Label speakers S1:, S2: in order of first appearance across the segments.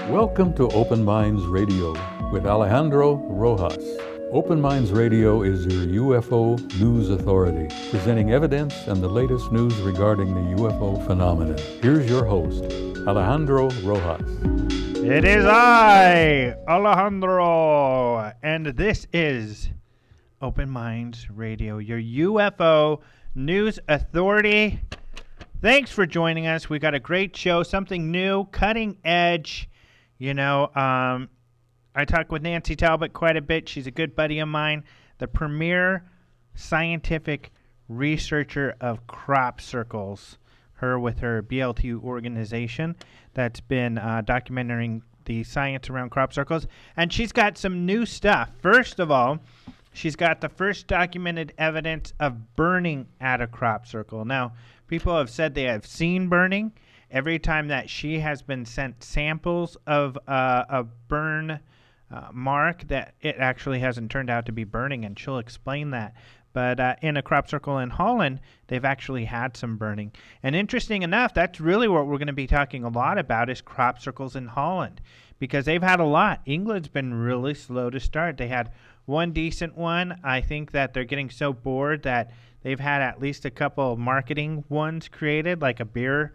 S1: Welcome to Open Minds Radio with Alejandro Rojas. Open Minds Radio is your UFO news authority, presenting evidence and the latest news regarding the UFO phenomenon. Here's your host, Alejandro Rojas.
S2: It is I, Alejandro, and this is Open Minds Radio, your UFO news authority. Thanks for joining us. We got a great show, something new, cutting edge. You know, I talk with Nancy Talbott quite a bit. She's a good buddy of mine, the premier scientific researcher of crop circles. Her with her BLT organization that's been documenting the science around crop circles. And she's got some new stuff. First of all, she's got the first documented evidence of burning at a crop circle. Now, people have said they have seen burning. Every time that she has been sent samples of a burn mark, that it actually hasn't turned out to be burning, and she'll explain that. But in a crop circle in Holland, they've actually had some burning. And interesting enough, that's really what we're going to be talking a lot about is crop circles in Holland, because they've had a lot. England's been really slow to start. They had one decent one. I think that they're getting so bored that they've had at least a couple marketing ones created, like a beer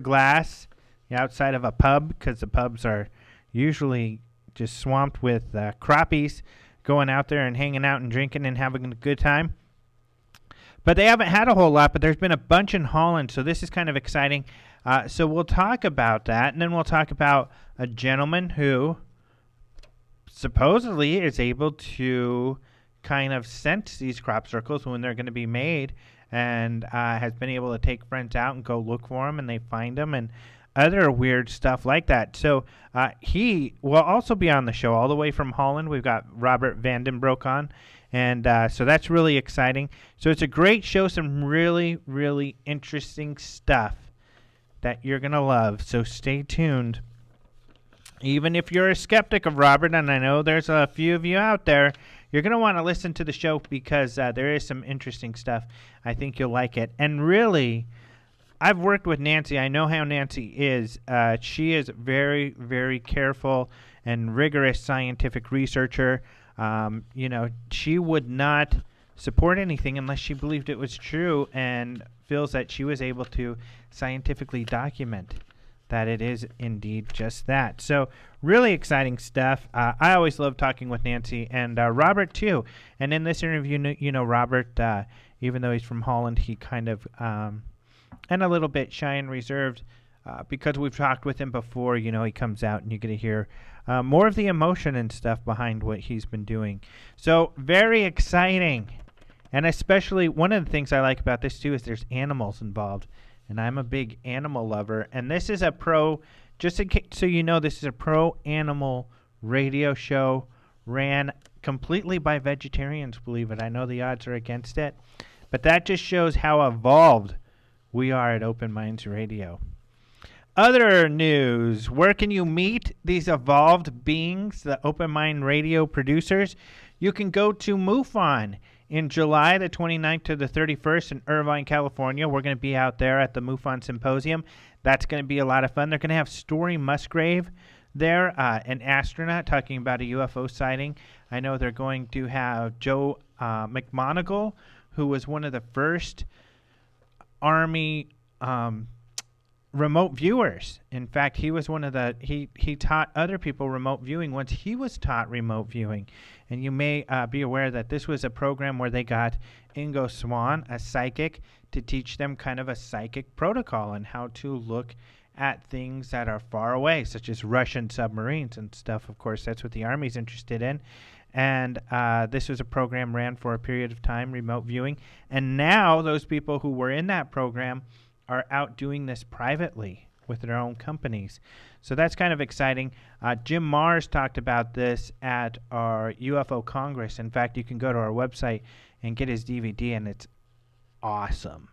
S2: glass outside of a pub, because the pubs are usually just swamped with crappies going out there and hanging out and drinking and having a good time. But they haven't had a whole lot, but there's been a bunch in Holland, so this is kind of exciting. So we'll talk about that, and then we'll talk about a gentleman who supposedly is able to kind of sense these crop circles when they're going to be made, and has been able to take friends out and go look for them, and they find them, and other weird stuff like that. So he will also be on the show all the way from Holland. We've got Robertt van den Broeke on, and so that's really exciting. So it's a great show, some really, really interesting stuff that you're going to love. So stay tuned. Even if you're a skeptic of Robertt, and I know there's a few of you out there, you're going to want to listen to the show because there is some interesting stuff. I think you'll like it. And really, I've worked with Nancy. I know how Nancy is. She is very, very careful and rigorous scientific researcher. She would not support anything unless she believed it was true, and feels that she was able to scientifically document that it is indeed just that. So really exciting stuff. I always love talking with Nancy, and Robertt too. And in this interview, Robertt, even though he's from Holland, he kind of and a little bit shy and reserved, because we've talked with him before. He comes out and you get to hear more of the emotion and stuff behind what he's been doing. So very exciting. And especially one of the things I like about this too is there's animals involved. And I'm a big animal lover. And this is a just in case, so you know, this is a pro-animal radio show ran completely by vegetarians, believe it. I know the odds are against it. But that just shows how evolved we are at Open Minds Radio. Other news. Where can you meet these evolved beings, the Open Mind Radio producers? You can go to MUFON in July the 29th to the 31st in Irvine, California. We're going to be out there at the MUFON Symposium. That's going to be a lot of fun. They're going to have Story Musgrave there, an astronaut, talking about a UFO sighting. I know they're going to have Joe McMoneagle, who was one of the first Army remote viewers. In fact, he was one of the, he taught other people remote viewing once he was taught remote viewing. And you may be aware that this was a program where they got Ingo Swann, a psychic, to teach them kind of a psychic protocol and how to look at things that are far away, such as Russian submarines and stuff. Of course, that's what the Army's interested in. And this was a program ran for a period of time, remote viewing. And now those people who were in that program are out doing this privately with their own companies. So that's kind of exciting. Jim Mars talked about this at our UFO Congress. In fact, you can go to our website and get his DVD, and it's awesome.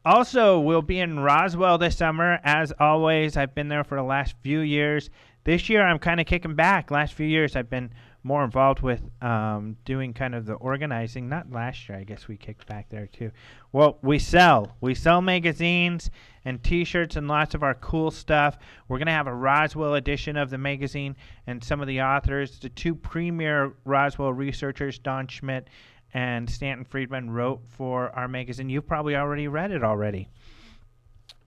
S2: Also, we'll be in Roswell this summer. As always, I've been there for the last few years. This year, I'm kind of kicking back. Last few years, I've been more involved with doing kind of the organizing. Not last year, I guess we kicked back there too. Well, we sell magazines and T-shirts and lots of our cool stuff. We're going to have a Roswell edition of the magazine, and some of the authors, the two premier Roswell researchers, Don Schmidt and Stanton Friedman, wrote for our magazine. You've probably already read it already.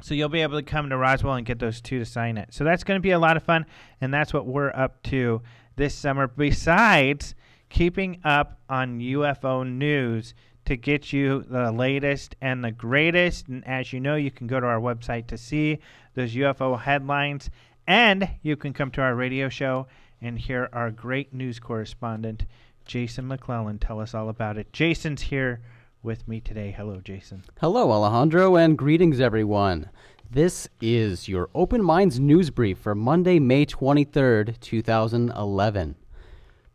S2: So you'll be able to come to Roswell and get those two to sign it. So that's going to be a lot of fun, and that's what we're up to this summer, besides keeping up on UFO news to get you the latest and the greatest. And as you know, you can go to our website to see those UFO headlines, and you can come to our radio show and hear our great news correspondent, Jason McClellan, tell us all about it. Jason's here with me today. Hello, Jason.
S3: Hello, Alejandro, and greetings, everyone. This is your Open Minds News Brief for Monday, May 23rd, 2011.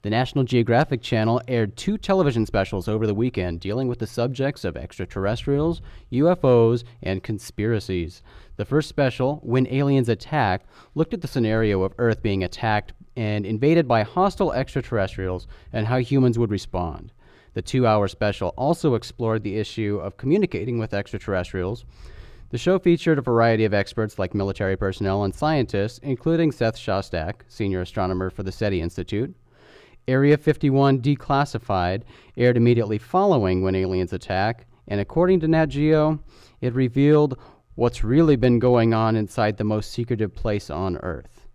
S3: The National Geographic Channel aired 2 television specials over the weekend dealing with the subjects of extraterrestrials, UFOs, and conspiracies. The first special, When Aliens Attack, looked at the scenario of Earth being attacked and invaded by hostile extraterrestrials and how humans would respond. The 2-hour special also explored the issue of communicating with extraterrestrials. The show featured a variety of experts like military personnel and scientists, including Seth Shostak, senior astronomer for the SETI Institute. Area 51 Declassified aired immediately following When Aliens Attack, and according to Nat Geo, it revealed what's really been going on inside the most secretive place on Earth.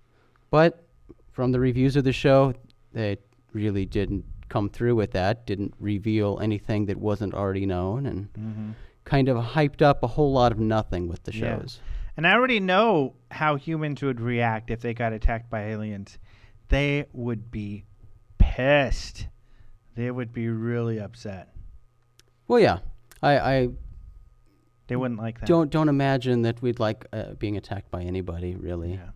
S3: But from the reviews of the show, they really didn't come through with that, didn't reveal anything that wasn't already known, and kind of hyped up a whole lot of nothing with the shows.
S2: And I already know how humans would react if they got attacked by aliens. They would be pissed. They would be really upset.
S3: Well, yeah, I
S2: they wouldn't like that.
S3: Don't imagine that we'd like being attacked by anybody, really.
S2: Yeah.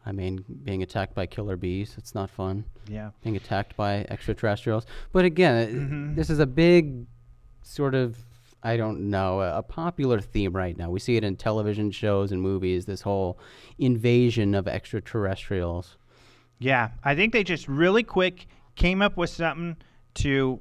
S3: I mean, being attacked by killer bees, it's not fun.
S2: Yeah.
S3: Being attacked by extraterrestrials. But again, this is a big sort of, I don't know, a popular theme right now. We see it in television shows and movies, this whole invasion of extraterrestrials.
S2: Yeah. I think they just really quick came up with something to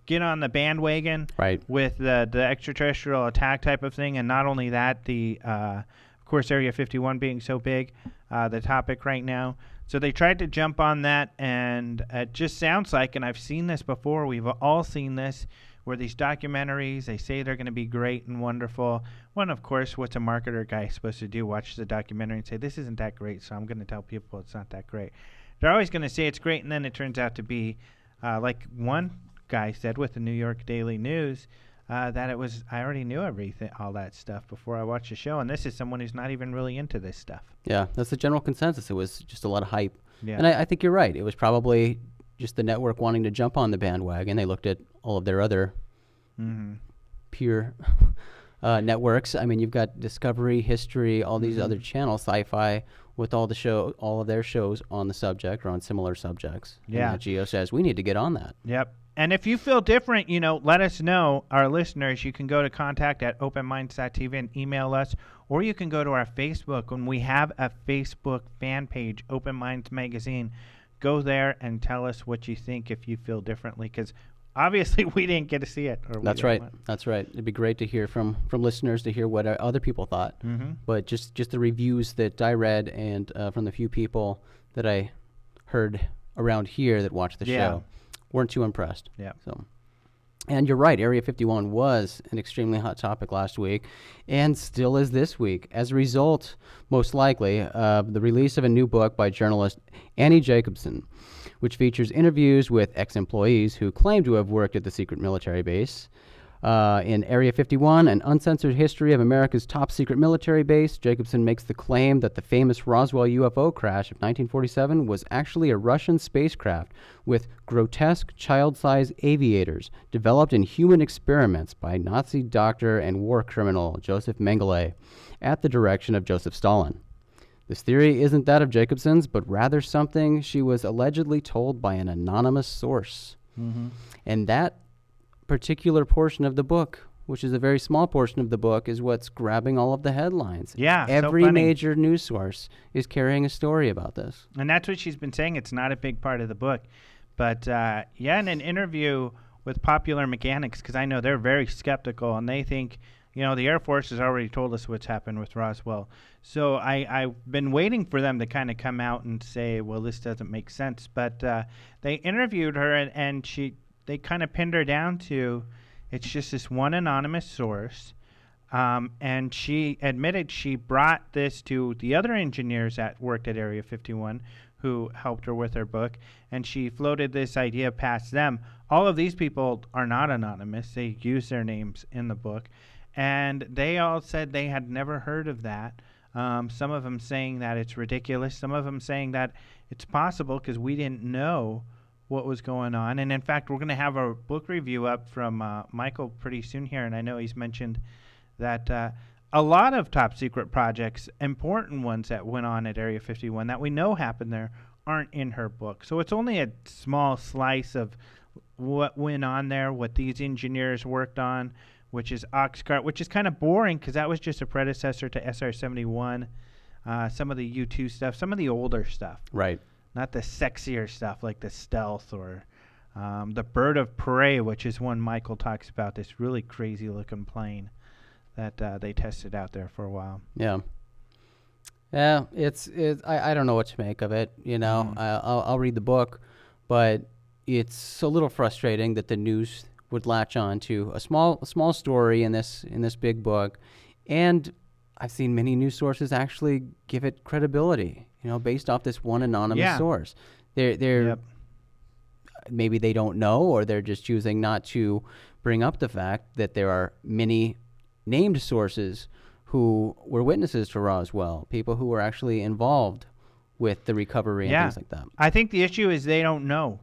S2: get on the bandwagon with the extraterrestrial attack type of thing. And not only that, of course, Area 51 being so big, the topic right now. So they tried to jump on that, and it just sounds like, and I've seen this before, we've all seen this, where these documentaries, they say they're going to be great and wonderful. One, of course, what's a marketer guy supposed to do? Watch the documentary and say, this isn't that great, so I'm going to tell people it's not that great. They're always going to say it's great, and then it turns out to be, like one guy said with the New York Daily News, that it was, I already knew everything, all that stuff before I watched the show, and this is someone who's not even really into this stuff.
S3: Yeah, that's the general consensus. It was just a lot of hype.
S2: Yeah.
S3: And I think you're right. It was probably just the network wanting to jump on the bandwagon. They looked at all of their other peer networks. I mean, you've got Discovery, History, all these other channels, Sci-Fi, with all of their shows on the subject or on similar subjects.
S2: Yeah.
S3: And Geo says, we need to get on that.
S2: Yep. And if you feel different, let us know, our listeners. You can go to contact@openminds.tv and email us, or you can go to our Facebook. When we have a Facebook fan page, Open Minds Magazine, go there and tell us what you think if you feel differently, because obviously we didn't get to see it.
S3: That's right. That's right. It'd be great to hear from listeners, to hear what other people thought. But just the reviews that I read and from the few people that I heard around here that watched the show, weren't too impressed.
S2: Yeah.
S3: So, and you're right, Area 51 was an extremely hot topic last week and still is this week. As a result, most likely, the release of a new book by journalist Annie Jacobson, which features interviews with ex-employees who claim to have worked at the secret military base. In Area 51, an uncensored history of America's top secret military base, Jacobson makes the claim that the famous Roswell UFO crash of 1947 was actually a Russian spacecraft with grotesque child-sized aviators developed in human experiments by Nazi doctor and war criminal Joseph Mengele at the direction of Joseph Stalin. This theory isn't that of Jacobson's, but rather something she was allegedly told by an anonymous source. And that particular portion of the book which is a very small portion of the book, is what's grabbing all of the headlines.
S2: Yeah, so
S3: Every
S2: funny.
S3: major news source is carrying a story about this.
S2: And that's what she's been saying. It's not a big part of the book. But, in an interview with Popular Mechanics, because I know they're very skeptical, and they think, the Air Force has already told us what's happened with Roswell. So I've been waiting for them to kind of come out and say, well, this doesn't make sense. But they interviewed her, and they kind of pinned her down to, it's just this one anonymous source. And she admitted she brought this to the other engineers that worked at Area 51 who helped her with her book, and she floated this idea past them. All of these people are not anonymous. They use their names in the book, and they all said they had never heard of that. Some of them saying that it's ridiculous. Some of them saying that it's possible because we didn't know what was going on. And in fact, we're going to have a book review up from Michael pretty soon here, and I know he's mentioned that a lot of top secret projects, important ones that went on at Area 51 that we know happened there, aren't in her book. So it's only a small slice of what went on there, what these engineers worked on, which is Oxcart, which is kind of boring because that was just a predecessor to SR-71, some of the U-2 stuff, some of the older stuff.
S3: Right.
S2: Not the sexier stuff like the Stealth or the Bird of Prey, which is one Michael talks about, this really crazy-looking plane that they tested out there for a while.
S3: Yeah. Yeah, I don't know what to make of it. I'll read the book, but it's a little frustrating that the news would latch on to a small story in this big book, and I've seen many news sources actually give it credibility, based off this one anonymous source. They're maybe they don't know, or they're just choosing not to bring up the fact that there are many named sources who were witnesses to Roswell, people who were actually involved with the recovery and things like that.
S2: I think the issue is they don't know,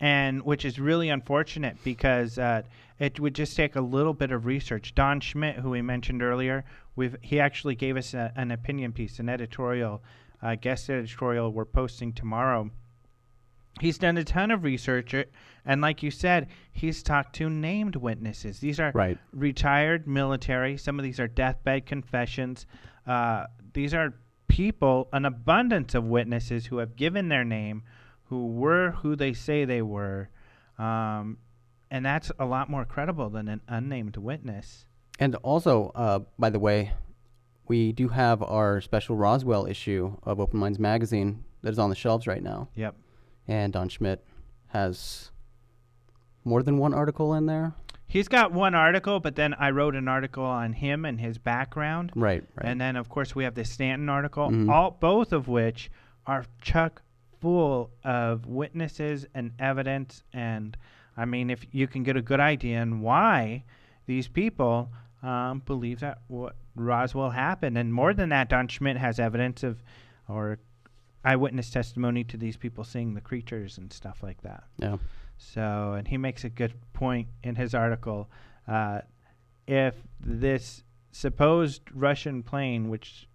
S2: and which is really unfortunate because it would just take a little bit of research. Don Schmidt, who we mentioned earlier, he actually gave us an opinion piece, an editorial, guest editorial we're posting tomorrow. He's done a ton of research, and like you said, he's talked to named witnesses. These are retired military. Some of these are deathbed confessions. These are people, an abundance of witnesses who have given their name, who were who they say they were, and that's a lot more credible than an unnamed witness.
S3: And also, by the way, we do have our special Roswell issue of Open Minds magazine that is on the shelves right now.
S2: Yep.
S3: And Don Schmidt has more than one article in there.
S2: He's got one article, but then I wrote an article on him and his background.
S3: Right.
S2: And then, of course, we have the Stanton article,
S3: Mm-hmm.
S2: both of which are chock full of witnesses and evidence. And, I mean, if you can get a good idea on why these people believe that what Roswell happened. And more than that, Don Schmidt has evidence of or eyewitness testimony to these people seeing the creatures and stuff like that.
S3: Yeah.
S2: So, and he makes a good point in his article. If this supposed Russian plane, which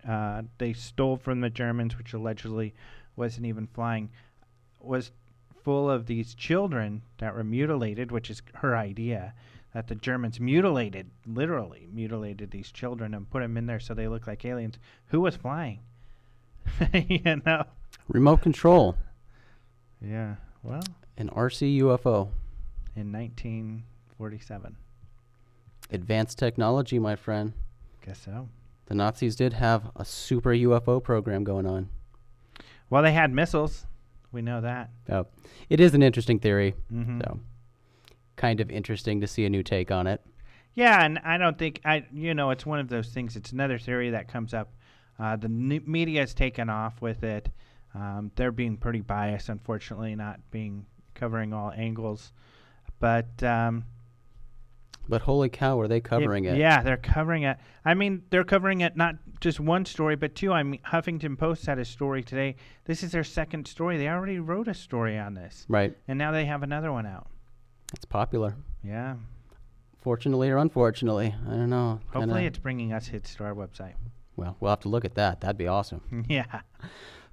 S2: they stole from the Germans, which allegedly wasn't even flying, was full of these children that were mutilated, which is her idea, that the Germans literally mutilated these children and put them in there so they look like aliens. Who was flying?
S3: Remote control.
S2: Yeah, well.
S3: An RC UFO.
S2: In 1947.
S3: Advanced technology, my friend.
S2: Guess so.
S3: The Nazis did have a super UFO program going on.
S2: Well, they had missiles. We know that.
S3: Oh, it is an interesting theory.
S2: Mm-hmm.
S3: So, kind of interesting to see a new take on it.
S2: Yeah, and I don't think it's one of those things. It's another theory that comes up. The media has taken off with it. They're being pretty biased, unfortunately, not covering all angles. But
S3: holy cow, are they covering it?
S2: Yeah, they're covering it. I mean, they're covering it not just one story, but two. I mean, Huffington Post had a story today. This is their second story. They already wrote a story on this.
S3: Right.
S2: And now they have another one out.
S3: It's popular.
S2: Yeah.
S3: Fortunately or unfortunately, I don't know.
S2: Hopefully it's bringing us hits to our website.
S3: Well, we'll have to look at that. That'd be awesome.
S2: Yeah.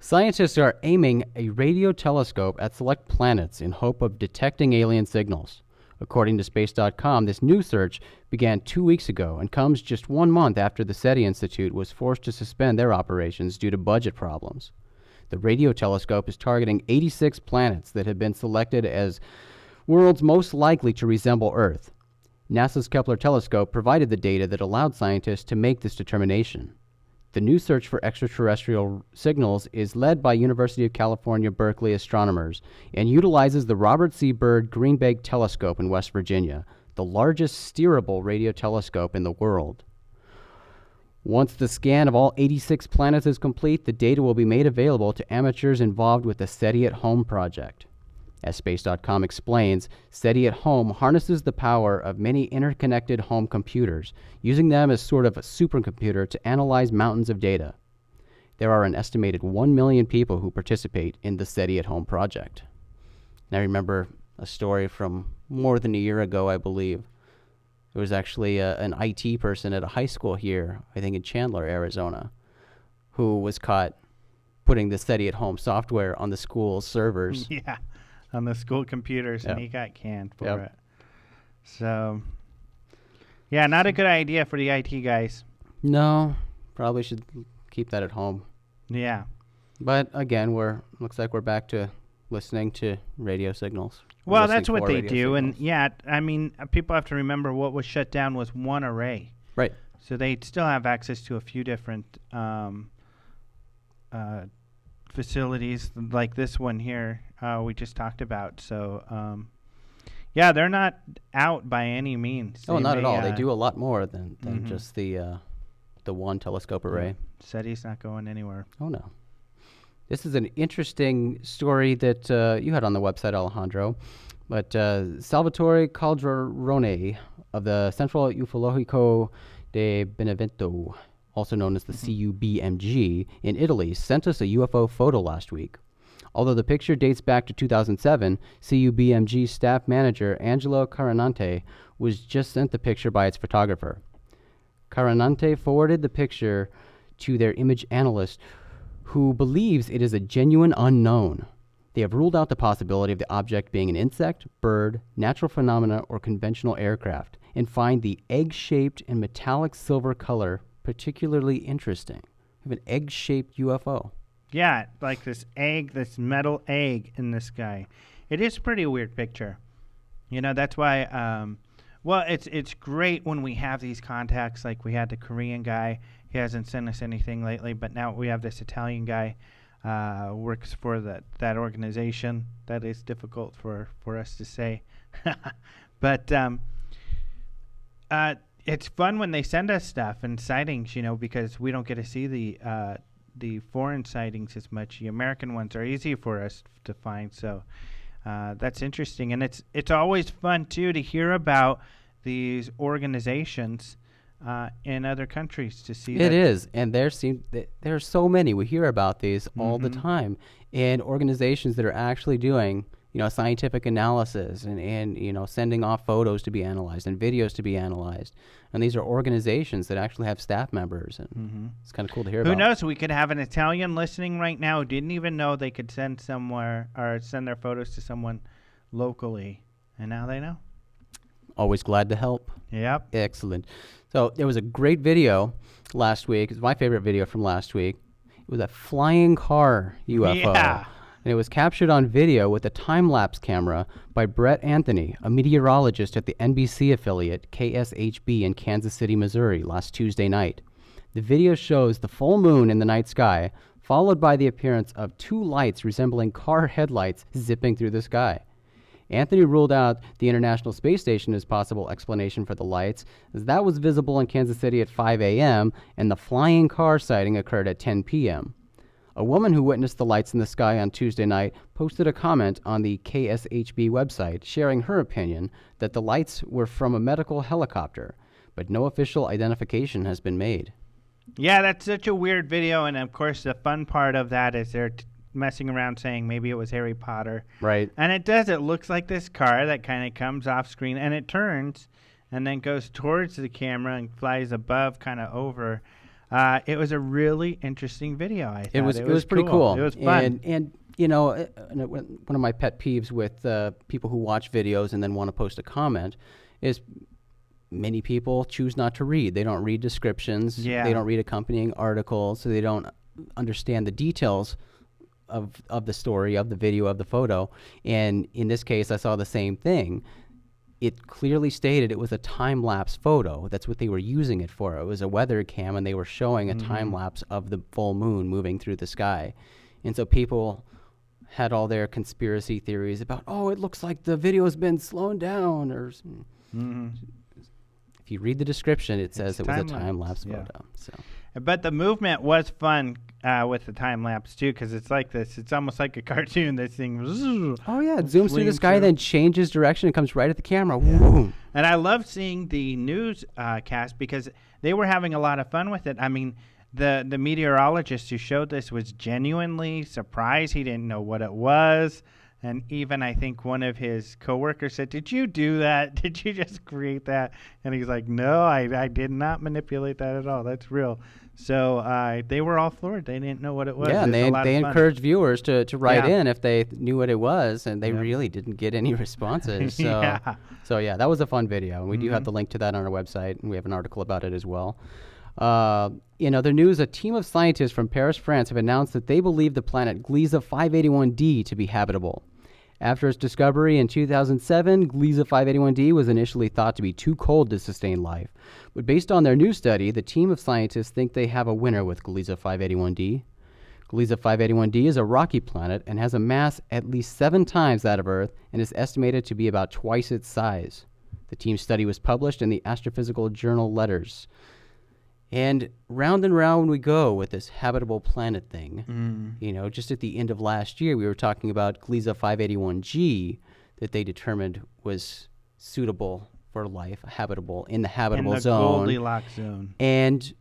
S3: Scientists are aiming a radio telescope at select planets in hope of detecting alien signals. According to Space.com, this new search began 2 weeks ago and comes just 1 month after the SETI Institute was forced to suspend their operations due to budget problems. The radio telescope is targeting 86 planets that have been selected as worlds most likely to resemble Earth. NASA's Kepler telescope provided the data that allowed scientists to make this determination. The new search for extraterrestrial signals is led by University of California, Berkeley astronomers and utilizes the Robert C. Byrd Green Bank Telescope in West Virginia, the largest steerable radio telescope in the world. Once the scan of all 86 planets is complete, the data will be made available to amateurs involved with the SETI at Home project. As Space.com explains, SETI at Home harnesses the power of many interconnected home computers, using them as sort of a supercomputer to analyze mountains of data. There are an estimated 1 million people who participate in the SETI at Home project. And I remember a story from more than a year ago, I believe. There was actually an IT person at a high school here, I think in Chandler, Arizona, who was caught putting the SETI at Home software on the school's servers.
S2: Yeah, on the school computers, and he got canned for it. So, yeah, not a good idea for the IT guys.
S3: No, probably should keep that at home.
S2: Yeah.
S3: But again, looks like we're back to listening to radio signals.
S2: Well, that's what they do. And yeah, I mean, people have to remember what was shut down was one array.
S3: Right.
S2: So they still have access to a few different facilities like this one here we just talked about. So, yeah, they're not out by any means.
S3: Oh, not at all. They do a lot more than just the one telescope array.
S2: SETI's not going anywhere.
S3: Oh, no. This is an interesting story that you had on the website, Alejandro. But Salvatore Calderone of the Centro Ufologico de Benevento, also known as the CUBMG, in Italy, sent us a UFO photo last week. Although the picture dates back to 2007, CUBMG staff manager Angelo Carinante was just sent the picture by its photographer. Carinante forwarded the picture to their image analyst, who believes it is a genuine unknown. They have ruled out the possibility of the object being an insect, bird, natural phenomena, or conventional aircraft, and find the egg-shaped and metallic silver color particularly interesting. We have an egg-shaped UFO.
S2: Yeah, like this metal egg in the sky. It is a pretty weird picture. You know, that's why, well, it's great when we have these contacts, like we had the Korean guy. He hasn't sent us anything lately, but now we have this Italian guy works for that organization. That is difficult for us to say. But it's fun when they send us stuff and sightings, you know, because we don't get to see the foreign sightings as much. The American ones are easy for us to find, so that's interesting. And it's always fun, too, to hear about these organizations in other countries to see.
S3: It is, and there are so many. We hear about these all the time, and organizations that are actually doing, you know, scientific analysis and you know, sending off photos to be analyzed and videos to be analyzed. And these are organizations that actually have staff members, and it's kind of cool to hear about.
S2: Who knows? We could have an Italian listening right now who didn't even know they could send somewhere or send their photos to someone locally, and now they know.
S3: Always glad to help.
S2: Yep.
S3: Excellent. So there was a great video last week. It's my favorite video from last week. It was a flying car UFO.
S2: Yeah.
S3: And it was captured on video with a time-lapse camera by Brett Anthony, a meteorologist at the NBC affiliate KSHB in Kansas City, Missouri, last Tuesday night. The video shows the full moon in the night sky, followed by the appearance of two lights resembling car headlights zipping through the sky. Anthony ruled out the International Space Station as possible explanation for the lights, as that was visible in Kansas City at 5 a.m., and the flying car sighting occurred at 10 p.m. A woman who witnessed the lights in the sky on Tuesday night posted a comment on the KSHB website, sharing her opinion that the lights were from a medical helicopter, but no official identification has been made.
S2: Yeah, that's such a weird video, and of course the fun part of that is they're messing around saying maybe it was Harry Potter.
S3: Right.
S2: And it does. It looks like this car that kind of comes off screen, and it turns and then goes towards the camera and flies above, kind of over. It was a really interesting video. I thought
S3: It was pretty cool.
S2: It was fun.
S3: And one of my pet peeves with people who watch videos and then want to post a comment is many people choose not to read. They don't read descriptions.
S2: Yeah.
S3: They don't read accompanying articles, so they don't understand the details of the story, of the video, of the photo. And in this case, I saw the same thing. It clearly stated it was a time-lapse photo. That's what they were using it for. It was a weather cam, and they were showing a time-lapse of the full moon moving through the sky. And so people had all their conspiracy theories about, it looks like the video's been slowed down. Or if you read the description, it says it was a time-lapse photo. So.
S2: But the movement was fun with the time lapse too, because it's like this. It's almost like a cartoon. This thing.
S3: Oh yeah, it zooms through the sky, then changes direction, and comes right at the camera. Yeah.
S2: And I love seeing the news cast because they were having a lot of fun with it. I mean, the meteorologist who showed this was genuinely surprised. He didn't know what it was. And even I think one of his coworkers said, "Did you do that? Did you just create that?" And he's like, "No, I did not manipulate that at all. That's real." So they were all floored. They didn't know what it was.
S3: Yeah, and they encouraged viewers to write in if they knew what it was, and they really didn't get any responses. So, that was a fun video. And we do have the link to that on our website, and we have an article about it as well. In other news, a team of scientists from Paris, France have announced that they believe the planet Gliese 581d to be habitable. After its discovery in 2007, Gliese 581d was initially thought to be too cold to sustain life. But based on their new study, the team of scientists think they have a winner with Gliese 581d. Gliese 581d is a rocky planet and has a mass at least 7 times that of Earth and is estimated to be about twice its size. The team's study was published in the Astrophysical Journal Letters. And round we go with this habitable planet thing. Just at the end of last year, we were talking about Gliese 581g that they determined was suitable for life, habitable, in the habitable zone.
S2: In the Goldilocks zone.
S3: And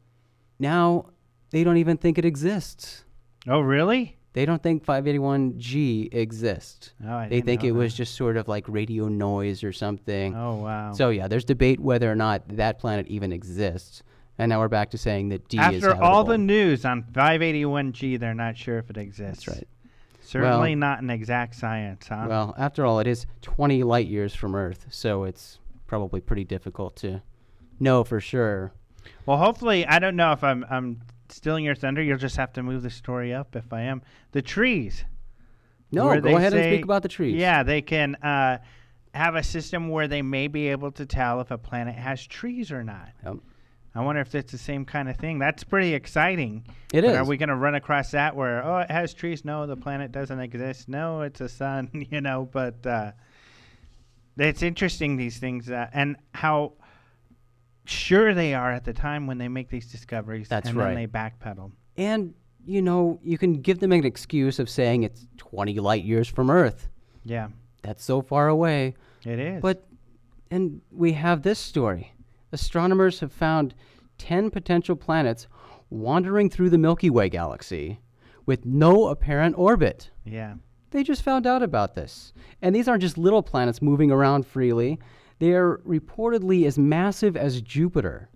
S3: now they don't even think it exists.
S2: Oh, really?
S3: They don't think 581g exists. They think it was just sort of like radio noise or something.
S2: Oh, wow.
S3: So, there's debate whether or not that planet even exists. And now we're back to saying that D is habitable.
S2: After all the news on 581g, they're not sure if it exists.
S3: That's right.
S2: Certainly not an exact science, huh?
S3: Well, after all, it is 20 light years from Earth, so it's probably pretty difficult to know for sure.
S2: Well, hopefully, I don't know if I'm stealing your thunder. You'll just have to move the story up if I am. The trees.
S3: No, go ahead and speak about the trees.
S2: Yeah, they can have a system where they may be able to tell if a planet has trees or not.
S3: Yep.
S2: I wonder if it's the same kind of thing. That's pretty exciting.
S3: It is.
S2: Are we going to run across that where, it has trees? No, the planet doesn't exist. No, it's a sun, but it's interesting, these things, and how sure they are at the time when they make these discoveries.
S3: That's
S2: and
S3: right.
S2: Then they backpedal.
S3: And, you can give them an excuse of saying it's 20 light years from Earth.
S2: Yeah.
S3: That's so far away.
S2: It is.
S3: And we have this story. Astronomers have found 10 potential planets wandering through the Milky Way galaxy with no apparent orbit.
S2: Yeah.
S3: They just found out about this. And these aren't just little planets moving around freely. They are reportedly as massive as Jupiter.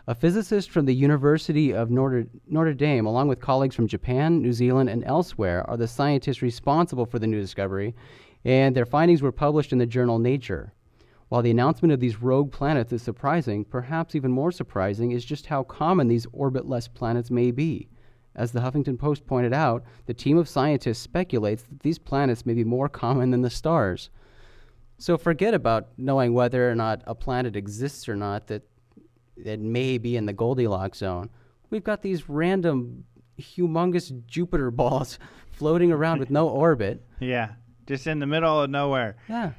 S3: A physicist from the University of Notre Dame, along with colleagues from Japan, New Zealand, and elsewhere, are the scientists responsible for the new discovery, and their findings were published in the journal Nature. While the announcement of these rogue planets is surprising, perhaps even more surprising is just how common these orbitless planets may be. As the Huffington Post pointed out, the team of scientists speculates that these planets may be more common than the stars. So forget about knowing whether or not a planet exists or not that may be in the Goldilocks zone. We've got these random, humongous Jupiter balls floating around with no orbit.
S2: Yeah, just in the middle of nowhere.
S3: Yeah.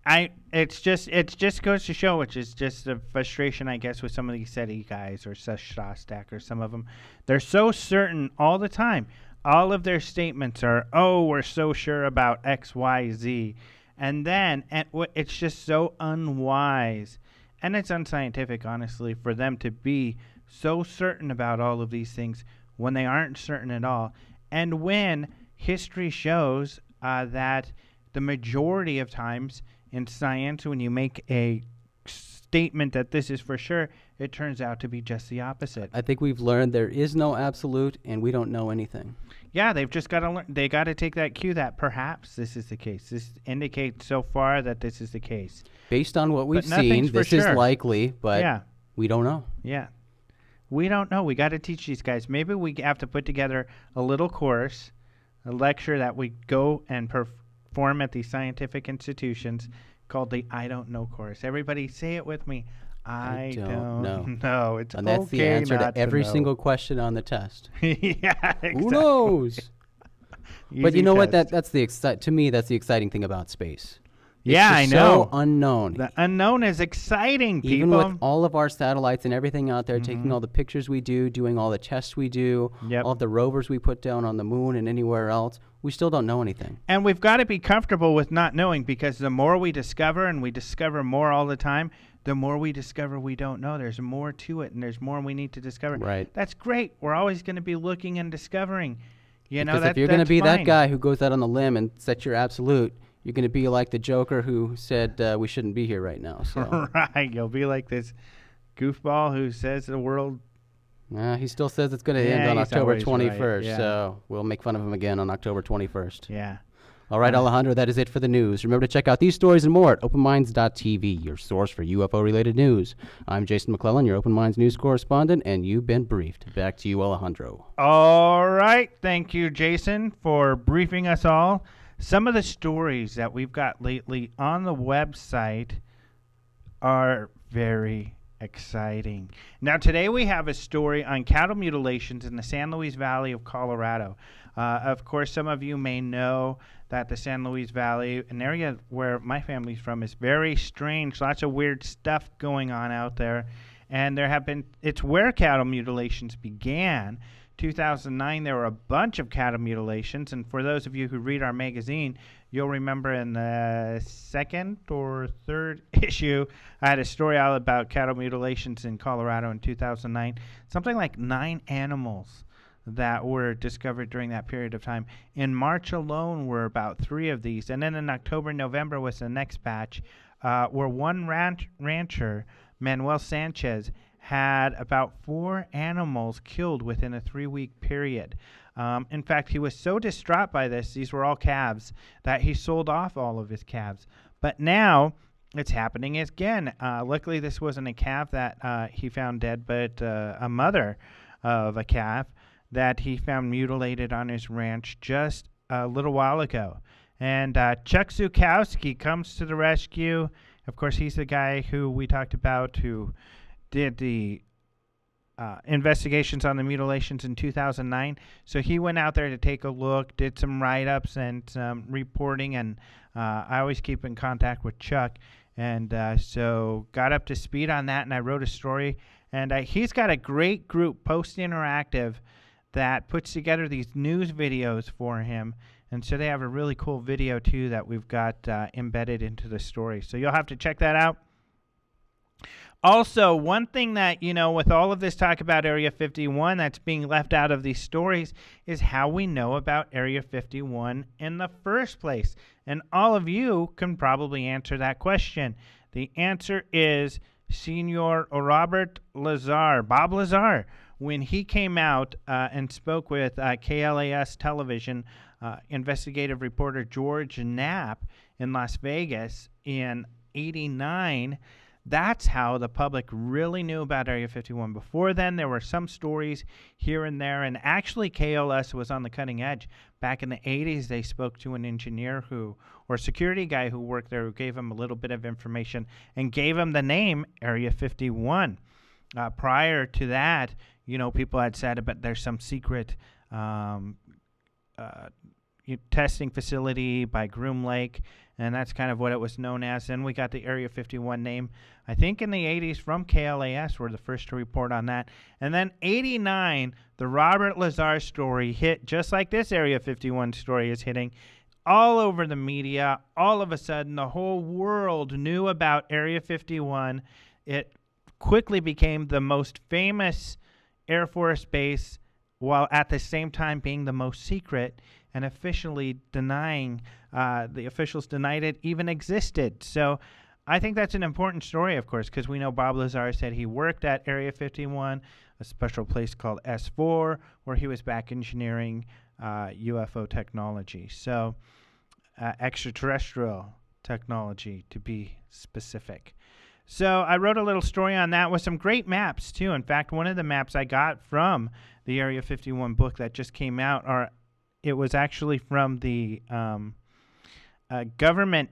S2: It just goes to show, which is just a frustration, I guess, with some of these SETI guys or Shostak or some of them. They're so certain all the time. All of their statements are, we're so sure about X, Y, Z. And then it's just so unwise. And it's unscientific, honestly, for them to be so certain about all of these things when they aren't certain at all. And when history shows that the majority of times in science, when you make a statement that this is for sure, it turns out to be just the opposite.
S3: I think we've learned there is no absolute, and we don't know anything.
S2: Yeah, they've just got to learn. They got to take that cue that perhaps this is the case. This indicates so far that this is the case.
S3: Based on what we've
S2: But nothing's
S3: seen,
S2: for
S3: this is
S2: sure.
S3: likely, but
S2: Yeah.
S3: we don't know.
S2: Yeah. We don't know. We got to teach these guys. Maybe we have to put together a little course, a lecture that we go and perform at these scientific institutions called the I Don't Know course. Everybody say it with me. I don't know. It's
S3: And that's the
S2: okay
S3: answer
S2: not
S3: to every
S2: know.
S3: single question on the test.
S2: Yeah, exactly.
S3: Who knows? But
S2: Easy
S3: you know what?
S2: test.
S3: That's the to me, that's the exciting thing about space. It's
S2: Yeah, I
S3: just
S2: know.
S3: so unknown.
S2: The unknown is exciting,
S3: Even
S2: people.
S3: with all of our satellites and everything out there, taking all the pictures we do, doing all the tests we do,
S2: Yep.
S3: all of the rovers we put down on the moon and anywhere else, we still don't know anything.
S2: And we've got to be comfortable with not knowing, because the more we discover, and we discover more all the time, the more we discover we don't know. There's more to it, and there's more we need to discover.
S3: Right.
S2: That's great. We're always going to be looking and discovering. You know,
S3: Because if you're going to
S2: that's
S3: be
S2: fine.
S3: that guy who goes out on the limb and sets your absolute, you're going to be like the Joker who said we shouldn't be here right now. So
S2: Right. You'll be like this goofball who says the world.
S3: he still says it's going to end
S2: Yeah,
S3: on
S2: he's
S3: October
S2: always
S3: 21st.
S2: right, yeah.
S3: So we'll make fun of him again on October 21st.
S2: Yeah.
S3: All right, Alejandro, that is it for the news. Remember to check out these stories and more at openminds.tv, your source for UFO-related news. I'm Jason McClellan, your Open Minds news correspondent, and you've been briefed. Back to you, Alejandro.
S2: All right. Thank you, Jason, for briefing us all. Some of the stories that we've got lately on the website are very exciting. Now, today we have a story on cattle mutilations in the San Luis Valley of Colorado. Of course, some of you may know that the San Luis Valley, an area where my family's from, is very strange. Lots of weird stuff going on out there. And it's where cattle mutilations began. 2009, there were a bunch of cattle mutilations. And for those of you who read our magazine, you'll remember in the second or third issue, I had a story out about cattle mutilations in Colorado in 2009. Something like 9 animals that were discovered during that period of time. In March alone were about 3 of these. And then in October, November was the next batch, where one rancher, Manuel Sanchez, had about 4 animals killed within a 3-week period. In fact, he was so distraught by this, these were all calves, that he sold off all of his calves. But now it's happening again. Luckily, this wasn't a calf that he found dead, but a mother of a calf that he found mutilated on his ranch just a little while ago. And Chuck Zukowski comes to the rescue. Of course, he's the guy who we talked about who did the investigations on the mutilations in 2009. So he went out there to take a look, did some write-ups and some reporting, and I always keep in contact with Chuck. And so got up to speed on that, and I wrote a story. And he's got a great group, Post Interactive, that puts together these news videos for him. And so they have a really cool video, too, that we've got embedded into the story. So you'll have to check that out. Also, one thing that, with all of this talk about Area 51 that's being left out of these stories is how we know about Area 51 in the first place. And all of you can probably answer that question. The answer is Senor Robert Lazar, Bob Lazar. When he came out and spoke with KLAS television investigative reporter George Knapp in Las Vegas in '89, that's how the public really knew about Area 51. Before then, there were some stories here and there, and actually KLS was on the cutting edge. Back in the 80s, they spoke to an engineer or security guy who worked there, who gave him a little bit of information and gave him the name Area 51. Prior to that, people had said, but there's some secret testing facility by Groom Lake, and that's kind of what it was known as. Then we got the Area 51 name, I think in the 80s from KLAS, were the first to report on that. And then 89, the Robert Lazar story hit just like this Area 51 story is hitting all over the media. All of a sudden, the whole world knew about Area 51. It quickly became the most famous Air Force base, while at the same time being the most secret, and officially the officials denied it even existed. So I think that's an important story, of course, because we know Bob Lazar said he worked at Area 51, a special place called S4, where he was back engineering UFO technology. So extraterrestrial technology, to be specific. So I wrote a little story on that with some great maps, too. In fact, one of the maps I got from the Area 51 book that just came out, it was actually from the government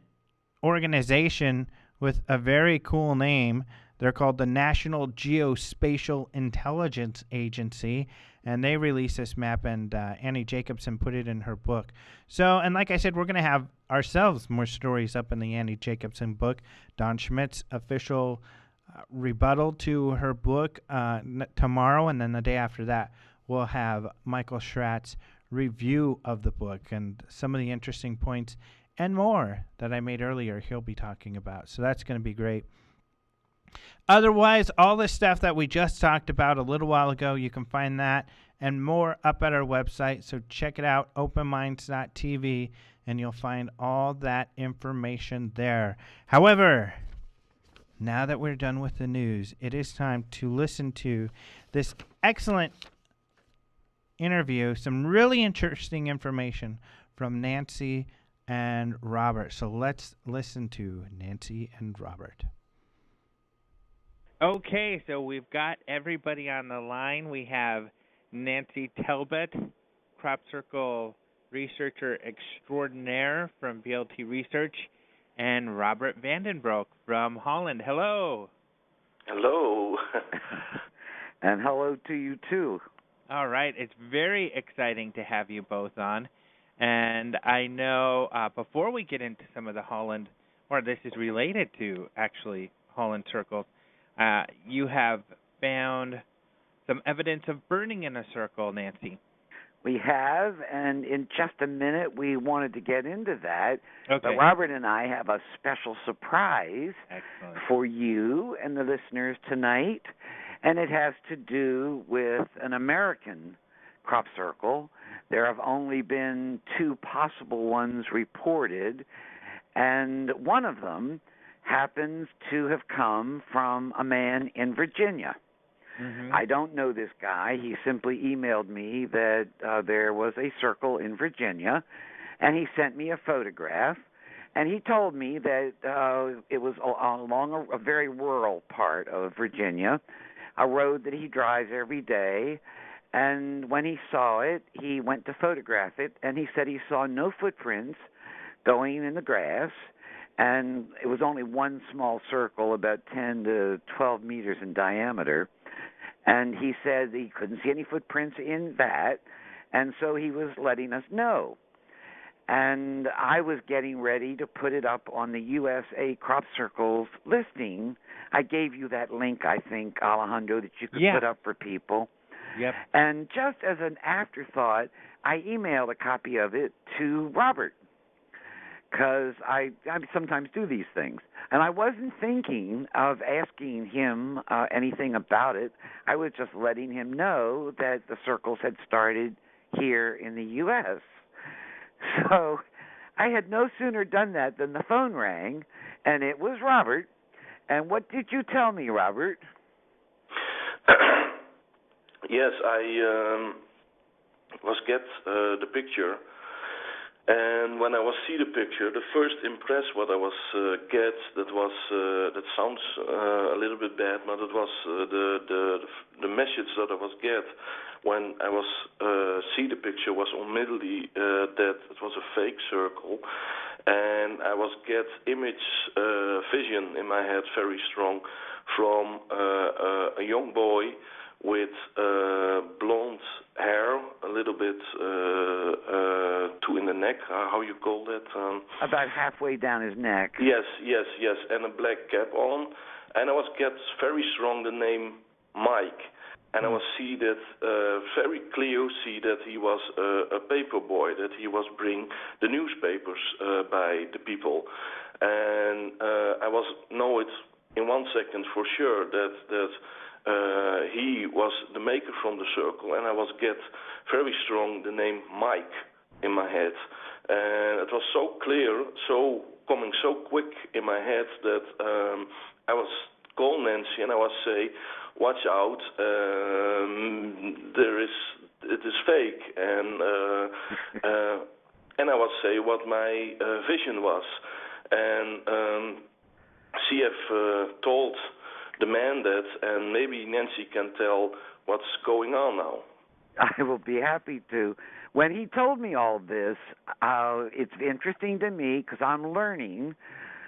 S2: organization with a very cool name. They're called the National Geospatial Intelligence Agency, and they released this map, and Annie Jacobson put it in her book. So, and like I said, we're going to have ourselves more stories up in the Annie Jacobson book. Don Schmidt's official rebuttal to her book tomorrow, and then the day after that, we'll have Michael Schratt's review of the book and some of the interesting points and more that I made earlier he'll be talking about. So that's going to be great. Otherwise, all the stuff that we just talked about a little while ago, you can find that and more up at our website. So check it out, openminds.tv, and you'll find all that information there. However, now that we're done with the news, it is time to listen to this excellent interview, some really interesting information from Nancy and Robert. So let's listen to Nancy and Robert. Okay, so we've got everybody on the line. We have Nancy Talbott, crop circle researcher extraordinaire from BLT Research, and Robert Vandenbroek from Holland. Hello.
S4: Hello. And hello to you, too.
S2: All right. It's very exciting to have you both on. And I know before we get into some of the Holland, or this is related to actually Holland circles, you have found some evidence of burning in a circle, Nancy.
S4: We have, and in just a minute we wanted to get into that.
S2: Okay.
S4: But Robert and I have a special surprise for you and the listeners tonight, and it has to do with an American crop circle. There have only been 2 possible ones reported, and one of them happens to have come from a man in Virginia. Mm-hmm. I don't know this guy. He simply emailed me that there was a circle in Virginia, and he sent me a photograph, and he told me that it was along a very rural part of Virginia, a road that he drives every day. And when he saw it, he went to photograph it, and he said he saw no footprints going in the grass, and it was only one small circle about 10 to 12 meters in diameter. And he said he couldn't see any footprints in that, and so he was letting us know. And I was getting ready to put it up on the USA Crop Circles listing. I gave you that link, I think, Alejandro, that you could put up for people.
S2: Yep.
S4: And just as an afterthought, I emailed a copy of it to Robert, because I sometimes do these things. And I wasn't thinking of asking him anything about it. I was just letting him know that the circles had started here in the U.S. So I had no sooner done that than the phone rang, and it was Robert. And what did you tell me, Robert? Yes, I was get the picture, and when I was see the picture, the first impress what I was get that sounds a little bit bad, but it was the message that I was get when I was see the picture was immediately that it was a fake circle, and I was get image vision in my head very strong from a young boy with blonde hair, a little bit two in the neck, how you call that?
S5: About halfway down his neck.
S4: Yes, and a black cap on. And I was get very strong the name Mike. And I was see that very clear, see that he was a paper boy, that he was bring the newspapers by the people. And I was know it in 1 second for sure that he was the maker from the circle, and I was get very strong the name Mike in my head. And it was so clear, so
S6: coming so quick in my head that I was call Nancy and I was say, watch out, it is fake, and I was say what my vision was, and she have told the man that, and maybe Nancy can tell what's going on now.
S4: I will be happy to. When he told me all this, it's interesting to me because I'm learning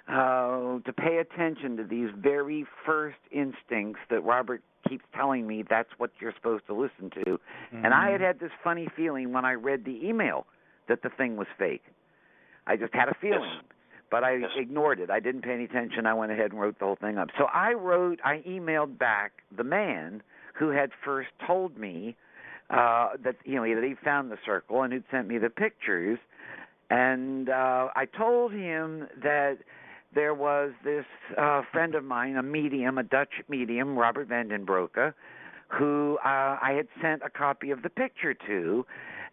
S4: to pay attention to these very first instincts that Robert keeps telling me that's what you're supposed to listen to. Mm-hmm. And I had this funny feeling when I read the email that the thing was fake. I just had a feeling. Yes. But I ignored it. I didn't pay any attention. I went ahead and wrote the whole thing up. So I emailed back the man who had first told me that he found the circle and who'd sent me the pictures. And I told him that there was this friend of mine, a Dutch medium, Robert van den Broeke, who I had sent a copy of the picture to,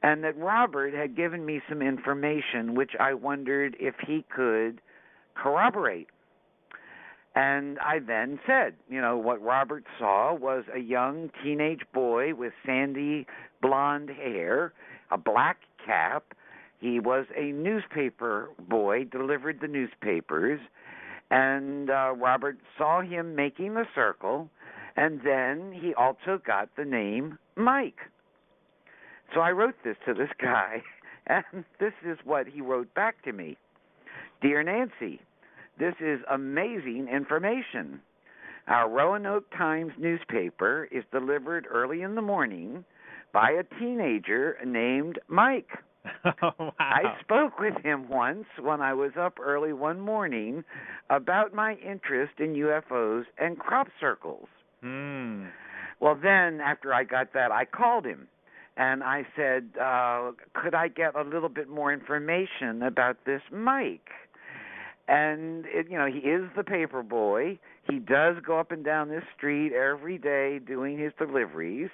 S4: and that Robert had given me some information which I wondered if he could corroborate. And I then said, what Robert saw was a young teenage boy with sandy blonde hair, a black cap. He was a newspaper boy, delivered the newspapers, and Robert saw him making the circle, and then he also got the name Mike. So I wrote this to this guy, and this is what he wrote back to me. Dear Nancy, this is amazing information. Our Roanoke Times newspaper is delivered early in the morning by a teenager named Mike.
S2: Oh, wow.
S4: I spoke with him once when I was up early one morning about my interest in UFOs and crop circles.
S2: Mm.
S4: Well, then, after I got that, I called him, and I said, could I get a little bit more information about this Mike? And, he is the paper boy. He does go up and down this street every day doing his deliveries.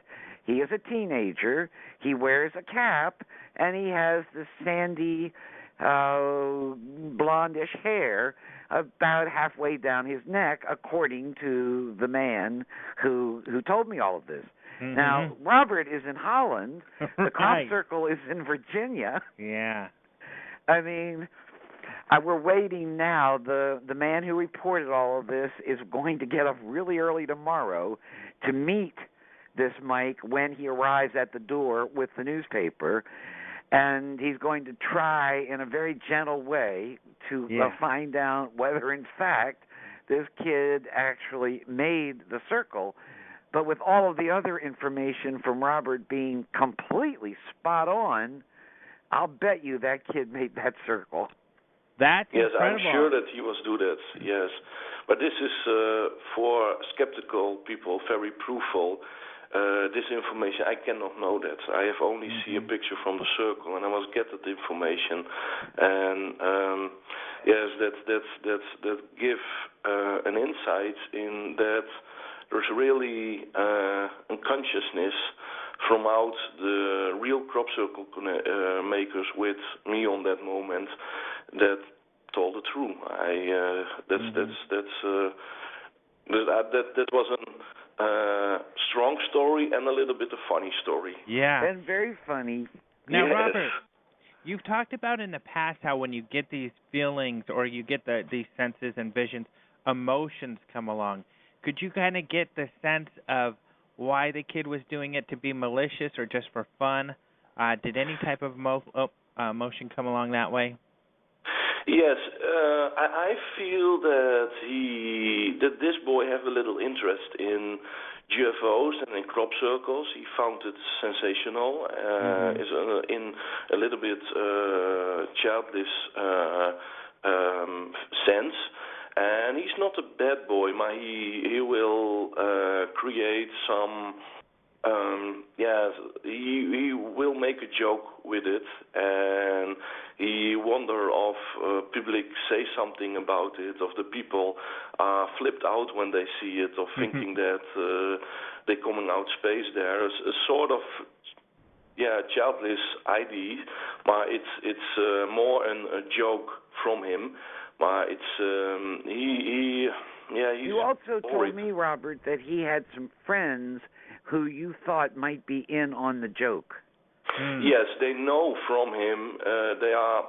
S4: He is a teenager. He wears a cap, and he has this sandy, blondish hair about halfway down his neck, according to the man who told me all of this. Mm-hmm. Now, Robert is in Holland. The crop circle is in Virginia.
S2: Yeah.
S4: I mean, we're waiting now. The man who reported all of this is going to get up really early tomorrow to meet this Mike when he arrives at the door with the newspaper, and he's going to try in a very gentle way to find out whether in fact this kid actually made the circle. But with all of the other information from Robert being completely spot on, I'll bet you that kid made that circle.
S2: That's incredible.
S6: I'm sure that he was do that, yes. But this is, for skeptical people, very prooful. This information, I cannot know that. I have only see a picture from the circle, and I must get that information. And that give an insight in that there's really a consciousness from out the real crop circle makers with me on that moment that told the truth. That was a strong story and a little bit of funny story.
S2: Yeah.
S4: And very funny.
S2: Now, yes. Robert, you've talked about in the past how when you get these feelings or you get these senses and visions, emotions come along. Could you kind of get the sense of why the kid was doing it, to be malicious or just for fun? Did any type of emotion come along that way?
S6: Yes, I feel that this boy have a little interest in UFOs and in crop circles. He found it sensational. Is in a little bit childish sense. And he's not a bad boy. He will create some. He will make a joke with it, and he wonder if public say something about it, of the people are flipped out when they see it, of thinking that they're coming out space there. It's a sort of childish idea, but it's more a joke from him. it's he's.
S4: You also
S6: worried.
S4: told me, Robert, that he had some friends who you thought might be in on the joke.
S6: Yes, they know from him. There are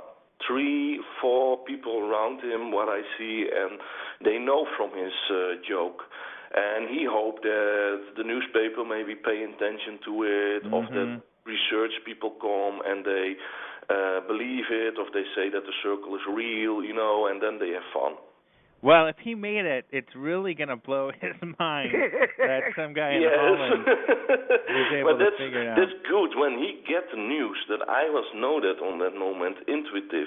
S6: 3-4 people around him, what I see, and they know from his joke. And he hoped that the newspaper maybe pay attention to it, of that research people come and they believe it, or they say that the circle is real, and then they have fun.
S2: Well, if he made it, it's really going to blow his mind that some guy in Holland was able to figure it out.
S6: That's good. When he gets the news that I was noted on that moment, intuitive,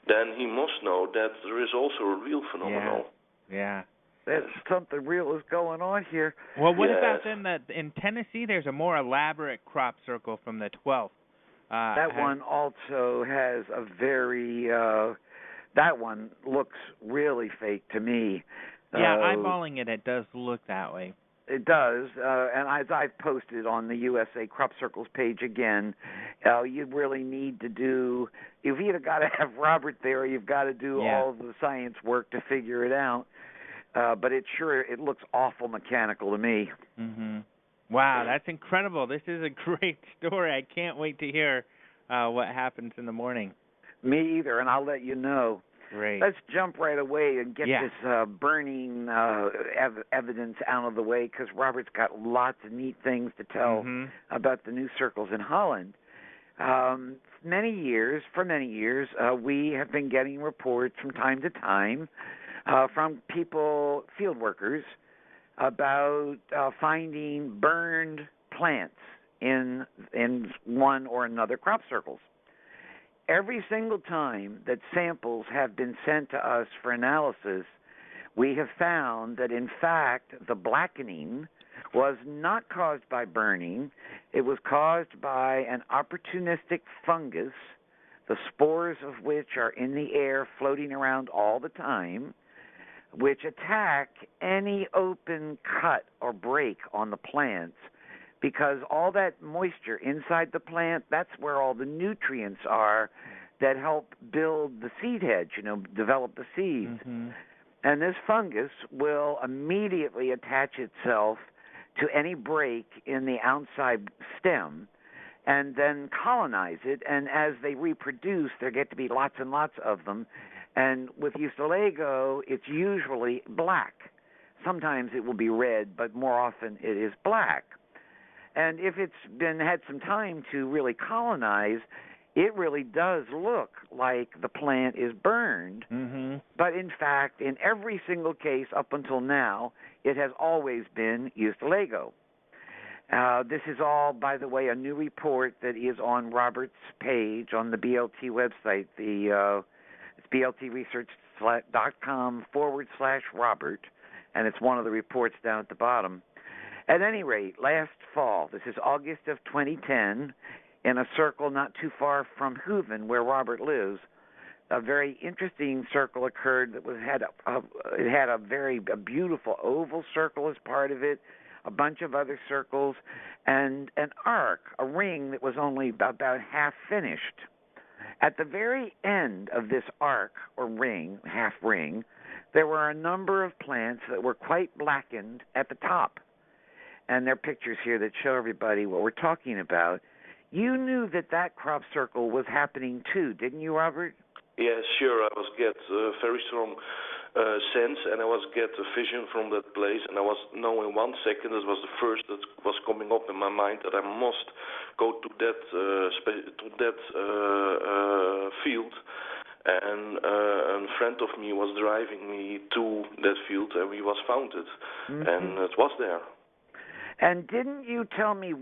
S6: then he must know that there is also a real phenomenon.
S2: Yeah.
S4: That something real is going on here.
S2: Well, what about then in Tennessee? There's a more elaborate crop circle from the 12th.
S4: That one also has a very... that one looks really fake to me.
S2: Yeah, eyeballing it does look that way.
S4: It does, and as I've posted on the USA Crop Circles page again, you really need to do, you've either got to have Robert there or you've got to do all the science work to figure it out. But it looks awful mechanical to me.
S2: Mm-hmm. Wow, that's incredible. This is a great story. I can't wait to hear what happens in the morning.
S4: Me either, and I'll let you know.
S2: Great.
S4: Let's jump right away and get this burning evidence out of the way, because Robert's got lots of neat things to tell about the new circles in Holland. For many years, we have been getting reports from time to time from people, field workers, about finding burned plants in one or another crop circles. Every single time that samples have been sent to us for analysis, we have found that, in fact, the blackening was not caused by burning. It was caused by an opportunistic fungus, the spores of which are in the air floating around all the time, which attack any open cut or break on the plants, because all that moisture inside the plant, that's where all the nutrients are that help build the seed heads, develop the seeds. And this fungus will immediately attach itself to any break in the outside stem and then colonize it. And as they reproduce, there get to be lots and lots of them. And with Eustalago, it's usually black. Sometimes it will be red, but more often it is black. And if it's had some time to really colonize, it really does look like the plant is burned. But in fact, in every single case up until now, it has always been Eustalago. This is all, by the way, a new report that is on Robert's page on the BLT website. It's bltresearch.com/Robertt, and it's one of the reports down at the bottom. At any rate, last fall, this is August of 2010, in a circle not too far from Hooven, where Robertt lives, a very interesting circle occurred that had a beautiful oval circle as part of it, a bunch of other circles, and an arc, a ring that was only about half finished. At the very end of this arc, or ring, half ring, there were a number of plants that were quite blackened at the top. And there are pictures here that show everybody what we're talking about. You knew that crop circle was happening too, didn't you, Robert?
S6: Yes, sure. I was get a very strong sense, and I was get a vision from that place, and I was knowing in 1 second, it was the first that was coming up in my mind, that I must go to that field. And a friend of me was driving me to that field, and we was found it, and it was there.
S4: And didn't you tell me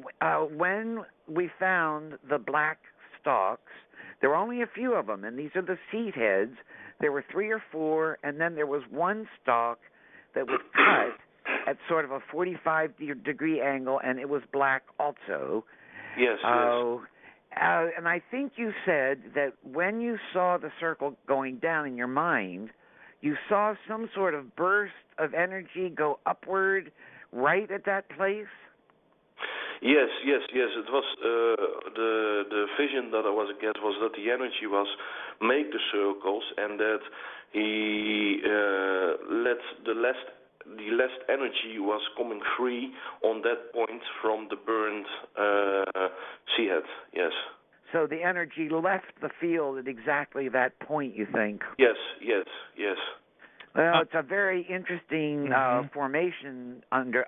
S4: when we found the black stalks, there were only a few of them, and these are the seed heads. There were 3 or 4, and then there was one stalk that was cut at sort of a 45-degree angle, and it was black also.
S6: Yes, yes.
S4: And I think you said that when you saw the circle going down in your mind, you saw some sort of burst of energy go upward right at that place?
S6: Yes. It was the vision that I was get was that the energy was make the circles, and that he let the less energy was coming free on that point from the burned sea head. Yes.
S4: So the energy left the field at exactly that point, you think?
S6: Yes.
S4: Well, it's a very interesting formation under.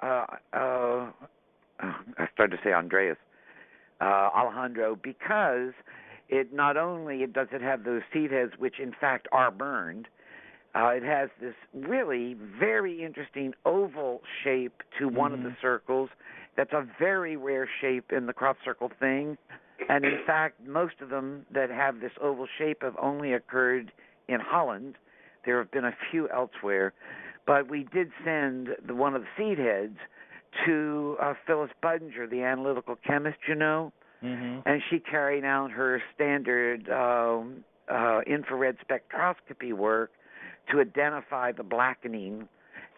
S4: I started to say Andreas, Alejandro, because it not only does it have those seed heads, which in fact are burned, it has this really very interesting oval shape to one of the circles. That's a very rare shape in the crop circle thing. And in fact, most of them that have this oval shape have only occurred in Holland. There have been a few elsewhere. But we did send one of the seed heads to Phyllis Budinger, the analytical chemist, and she carried out her standard infrared spectroscopy work to identify the blackening.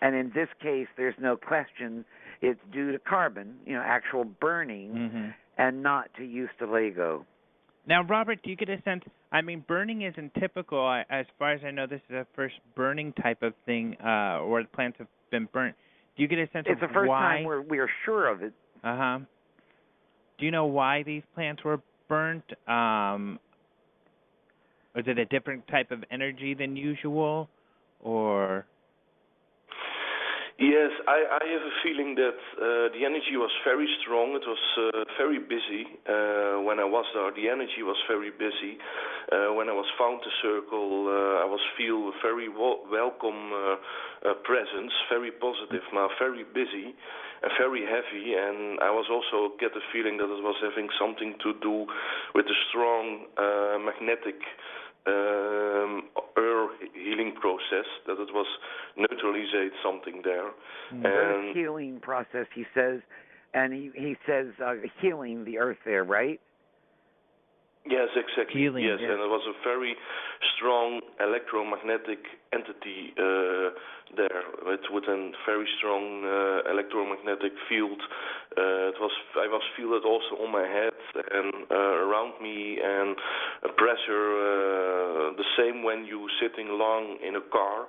S4: And in this case, there's no question it's due to carbon, actual burning, and not to Eustalago.
S7: Now, Robert, do you get a sense? I mean, burning isn't typical. As far as I know, this is the first burning type of thing, where the plants have been burnt. Do you get a sense
S4: it's
S7: of
S4: the first
S7: why?
S4: time we are sure of it.
S7: Do you know why these plants were burnt? Was it a different type of energy than usual, or?
S6: Yes, I have a feeling that the energy was very strong. It was very busy when I was there. The energy was very busy. When I was found the circle, I was feel very welcome presence, very positive, but very busy and very heavy. And I was also get the feeling that it was having something to do with the strong magnetic healing process, that it was neutralizate something there.
S4: Earth healing process, he says, and he says healing the earth there, right?
S6: Yes, exactly.
S7: Healing,
S6: yes, and it was a very strong electromagnetic entity there, with a very strong electromagnetic field. I was feel it also on my head and around me, and a pressure the same when you sitting long in a car.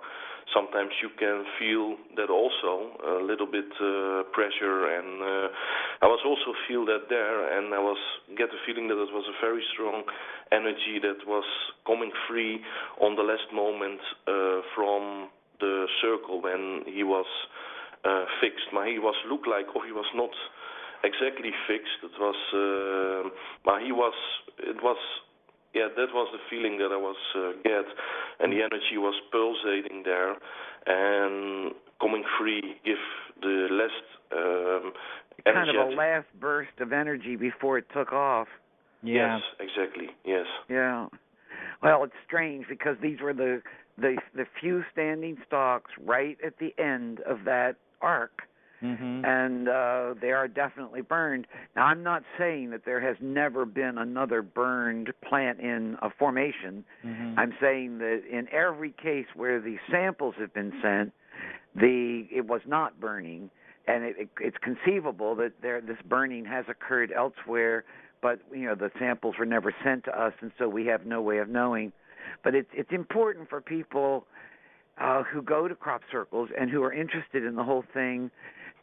S6: Sometimes you can feel that also, a little bit pressure, and I was also feel that there, and I was get the feeling that it was a very strong energy that was coming free on the last moment from the circle when he was fixed. But he was looked like, he was not exactly fixed. It was, but he was. It was. Yeah, that was the feeling that I was get, and the energy was pulsating there and coming free. Give the last
S4: kind of a last burst of energy before it took off.
S7: Yeah.
S6: Yes, exactly. Yes.
S4: Yeah. Well, it's strange because these were the few standing stalks right at the end of that arc. And they are definitely burned. Now, I'm not saying that there has never been another burned plant in a formation. I'm saying that in every case where the samples have been sent, it was not burning, and it's conceivable that this burning has occurred elsewhere, but the samples were never sent to us, and so we have no way of knowing. But it's important for people who go to crop circles and who are interested in the whole thing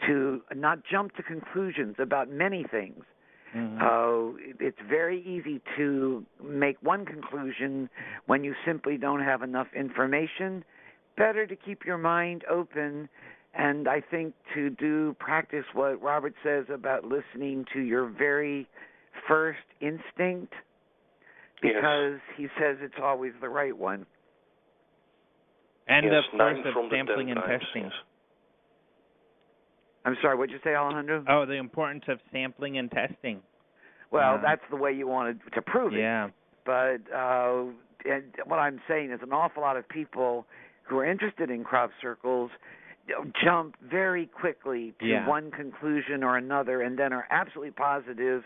S4: to not jump to conclusions about many things. It's very easy to make one conclusion when you simply don't have enough information. Better to keep your mind open, and I think to practice what Robert says about listening to your very first instinct, because he says it's always the right one.
S7: And
S6: yes,
S7: the process of sampling and testing.
S6: Yes.
S4: I'm sorry, what did you say, Alejandro?
S7: Oh, the importance of sampling and testing.
S4: Well, that's the way you wanted to prove it.
S7: Yeah.
S4: But and what I'm saying is an awful lot of people who are interested in crop circles jump very quickly to one conclusion or another, and then are absolutely positive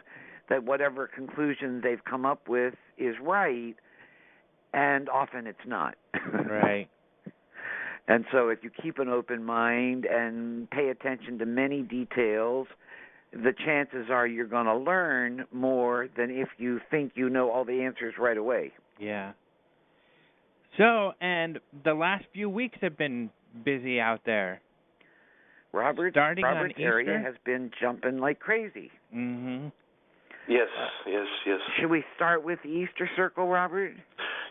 S4: that whatever conclusion they've come up with is right, and often it's not.
S7: Right.
S4: And so if you keep an open mind and pay attention to many details, the chances are you're going to learn more than if you think you know all the answers right away.
S7: Yeah. So, and the last few weeks have been busy out there.
S4: Robert's
S7: on
S4: area
S7: Easter?
S4: has been jumping like crazy.
S7: Mm-hmm.
S6: Yes, yes.
S4: Should we start with the Easter circle, Robert?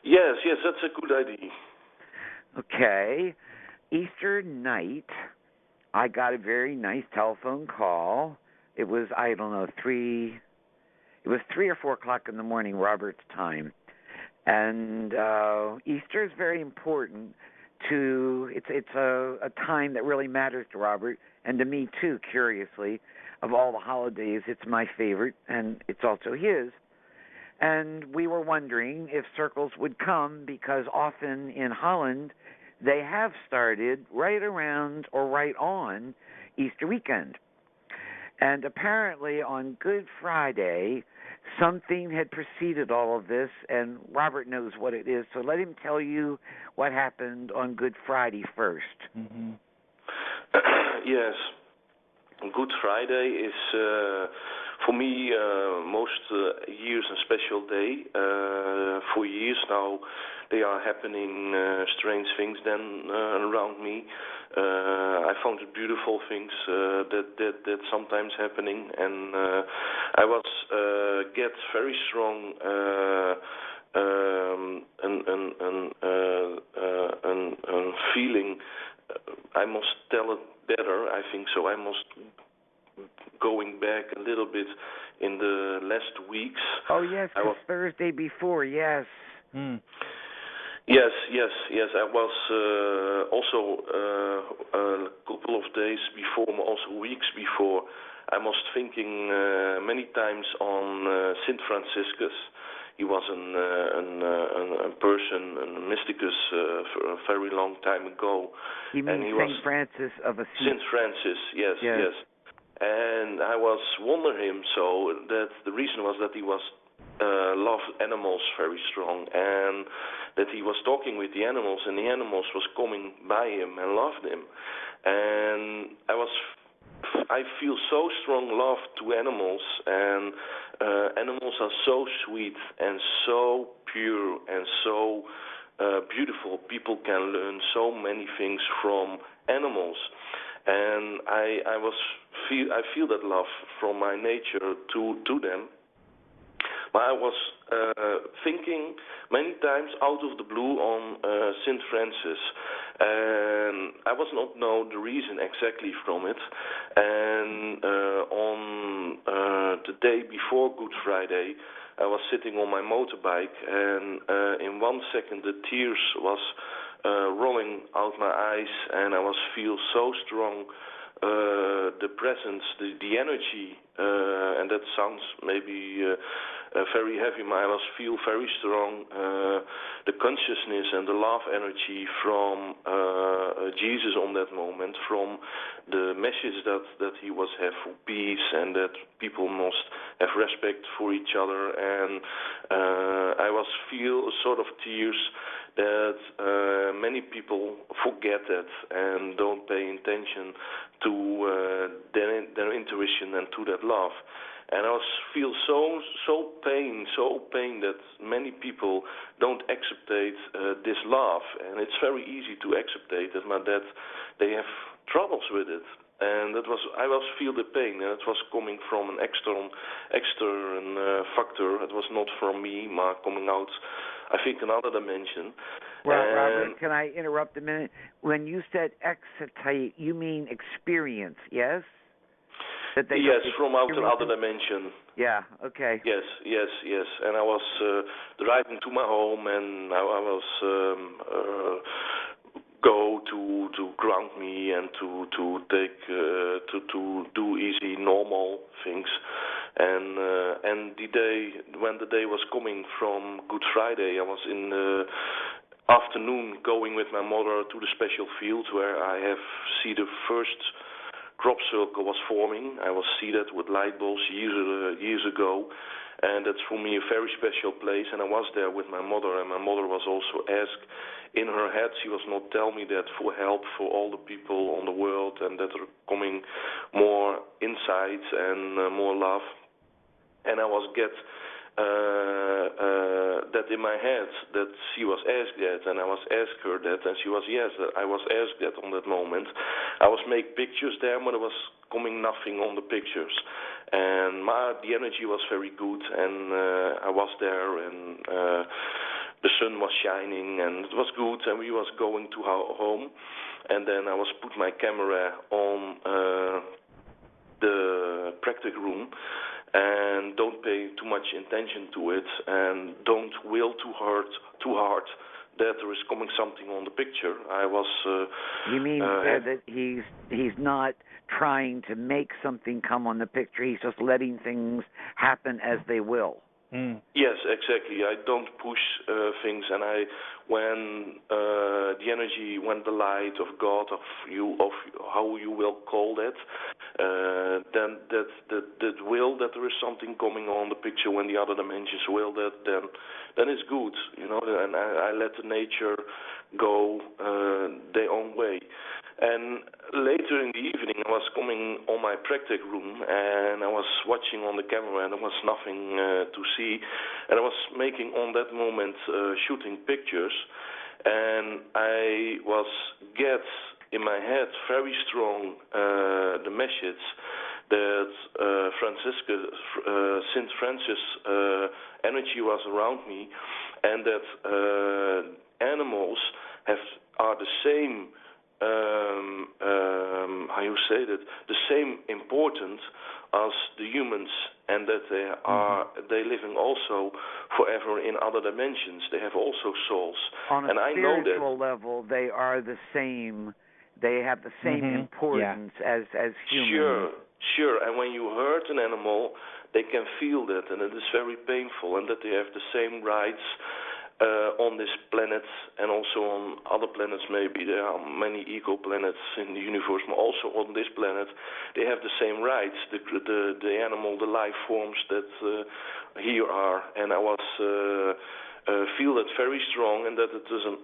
S6: Yes, that's a good idea.
S4: Okay. Easter night, I got a very nice telephone call. It was, I don't know, 3 or 4 o'clock in the morning, Robert's time. And Easter is very important it's a time that really matters to Robert, and to me too, curiously. Of all the holidays, it's my favorite, and it's also his. And we were wondering if circles would come, because often in Holland, they have started right around or right on Easter weekend. And apparently on Good Friday, something had preceded all of this, and Robert knows what it is. So let him tell you what happened on Good Friday first.
S7: Mm-hmm.
S6: Yes. Good Friday is, for me, most years a special day. For years now, they are happening strange things then around me. I found it beautiful things that sometimes happening, and I was get very strong and feeling. I must tell it better. I think so. I must going back a little bit in the last weeks.
S4: Oh yes, Thursday before, yes.
S7: Mm.
S6: Yes. I was also a couple of days before, also weeks before. I was thinking many times on Saint Franciscus. He was a person, a mysticus, for a very long time ago.
S4: You mean Saint Francis of Assisi?
S6: Saint Francis, yes. And I was wondering him, so that the reason was that he was loved animals very strong, and that he was talking with the animals, and the animals was coming by him and loved him. And I feel so strong love to animals, and animals are so sweet and so pure and so beautiful. People can learn so many things from animals, and I feel that love from my nature to them. But I was thinking many times out of the blue on Saint Francis, and I was not know the reason exactly from it. And on the day before Good Friday, I was sitting on my motorbike, and in 1 second the tears was rolling out my eyes, and I was feel so strong. The presence, the energy, and that sounds maybe very heavy, but I feel very strong, the consciousness and the love energy from Jesus on that moment, from the message that he was have for peace, and that people must have respect for each other, and I was feel a sort of tears that many people forget that and don't pay attention to their intuition and to that love. And I feel so pain that many people don't accept this love, and it's very easy to accept it, but that they have troubles with it. And I feel the pain, and it was coming from an external factor. It was not from me, but coming out, I think, another dimension.
S4: Well, Robert, can I interrupt a minute? When you said excitate, you mean experience, yes?
S6: Yes, from out another dimension.
S4: Yeah, okay.
S6: Yes. And I was driving to my home, and I was go to ground me and to take to do easy normal things. And the day when the day was coming from Good Friday, I was in the afternoon going with my mother to the special field where I have see the first crop circle was forming. I was see that with light bulbs years ago, And that's for me a very special place. And I was there with my mother, and my mother was also asked in her head, she was not tell me that for help for all the people on the world, and that are coming more insights and more love. And I was get that in my head, that she was asked that, and I was asked her that, and she was, yes, I was asked that on that moment. I was make pictures there, but there was coming nothing on the pictures. And the energy was very good, and I was there, and the sun was shining, and it was good, and we was going to our home. And then I was put my camera on the practice room, and don't pay too much attention to it, and don't will too hard that there is coming something on the picture. I was.
S4: You mean that he's not trying to make something come on the picture? He's just letting things happen as they will.
S6: Yes, exactly. I don't push things, and when the energy, when the light of God, of how you will call that, then that will that there is something coming on the picture. When the other dimensions will that, then it's good, you know. And I let the nature go their own way. And later in the evening, I was coming on my practice room, and I was watching on the camera, and there was nothing to see. And I was making on that moment shooting pictures, and I was get in my head very strong the message that Saint Francis energy was around me, and that animals are the same. How you say that? The same important as the humans, and that they living also forever in other dimensions. They have also souls.
S4: On a
S6: and I know that
S4: spiritual level, they are the same. They have the same importance as humans.
S6: Sure. And when you hurt an animal, they can feel that, and it is very painful, and that they have the same rights. On this planet, and also on other planets maybe. There are many eco-planets in the universe, but also on this planet, they have the same rights, the animal, the life forms that here are. And I was feel that very strong, and that it is a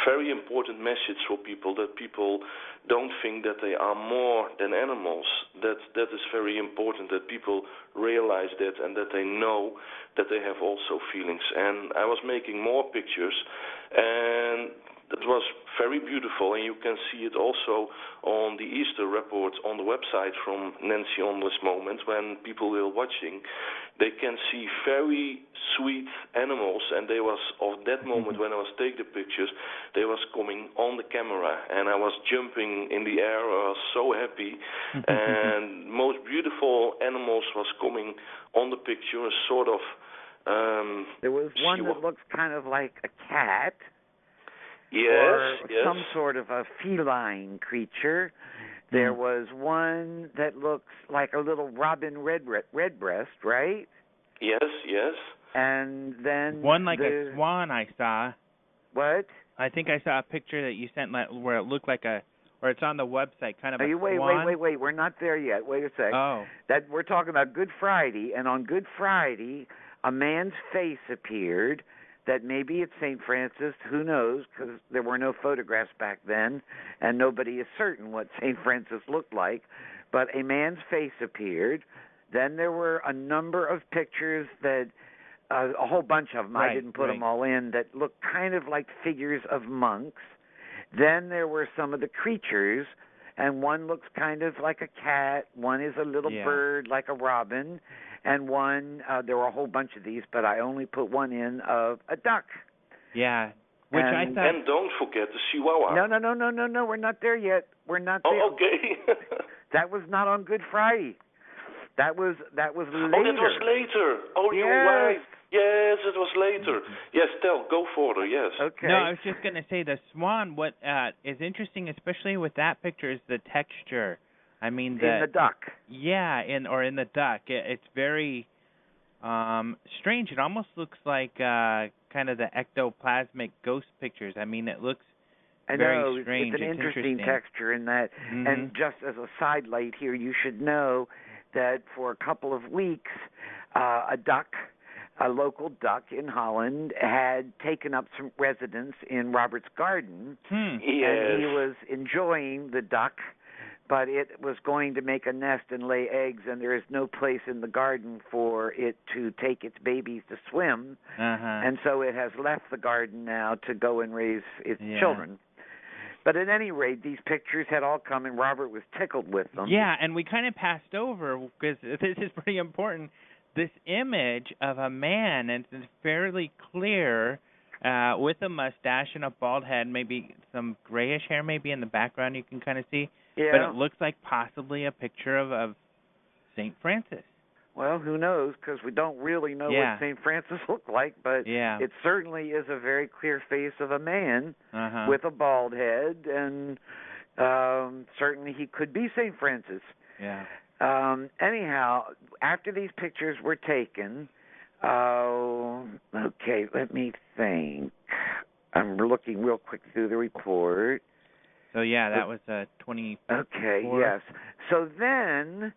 S6: very important message for people, that people don't think that they are more than animals. That is very important, that people realize that, and that they know that they have also feelings. And I was making more pictures, and it was very beautiful, and you can see it also on the Easter report on the website from Nancy on this moment. When people were watching, they can see very sweet animals, and they was, of that moment when I was taking the pictures, they was coming on the camera, and I was jumping in the air. I was so happy, and most beautiful animals was coming on the picture, a sort of...
S4: there was one that looks kind of like a cat.
S6: Yes,
S4: or some sort of a feline creature. There was one that looks like a little robin redbreast, right?
S6: Yes.
S4: And then
S7: one like a swan I saw.
S4: What?
S7: I think I saw a picture that you sent where it looked like or it's on the website, kind of a
S4: swan. Wait, we're not there yet. Wait a sec.
S7: Oh.
S4: That we're talking about Good Friday, and on Good Friday, a man's face appeared. That maybe it's St. Francis, who knows, because there were no photographs back then, and nobody is certain what St. Francis looked like. But a man's face appeared. Then there were a number of pictures that, a whole bunch of them, I didn't put them all in, that looked kind of like figures of monks. Then there were some of the creatures, and one looks kind of like a cat, one is a little bird like a robin, and one, there were a whole bunch of these, but I only put one in of a duck.
S7: Yeah, which I thought...
S6: And don't forget the chihuahua.
S4: No, we're not there yet. We're not there.
S6: Oh, okay.
S4: That was not on Good Friday. That was later.
S6: Oh, that was later. Oh,
S4: yes.
S6: You're right. Yes, it was later. Yes, go further, yes.
S7: Okay. No, I was just going to say the swan, what is interesting, especially with that picture, is the texture. I mean,
S4: in the duck.
S7: Yeah, in the duck. It's very strange. It almost looks like kind of the ectoplasmic ghost pictures. I mean, it looks very strange.
S4: It's an interesting texture in that. And just as a side light here, you should know that for a couple of weeks, a duck a local duck in Holland had taken up some residence in Robert's garden, and he was enjoying the duck, but it was going to make a nest and lay eggs, and there is no place in the garden for it to take its babies to swim, and so it has left the garden now to go and raise its children. But at any rate, these pictures had all come, and Robertt was tickled with them.
S7: Yeah, and we kind of passed over, because this is pretty important, this image of a man, and it's fairly clear, with a mustache and a bald head, maybe some grayish hair maybe in the background you can kind of see.
S4: Yeah.
S7: But it looks like possibly a picture of St. Francis.
S4: Well, who knows, because we don't really know what St. Francis looked like, but it certainly is a very clear face of a man with a bald head, and certainly he could be St. Francis.
S7: Yeah.
S4: Anyhow, after these pictures were taken, okay, let me think. I'm looking real quick through the report.
S7: So, yeah, that was 24.
S4: Okay, yes. So then,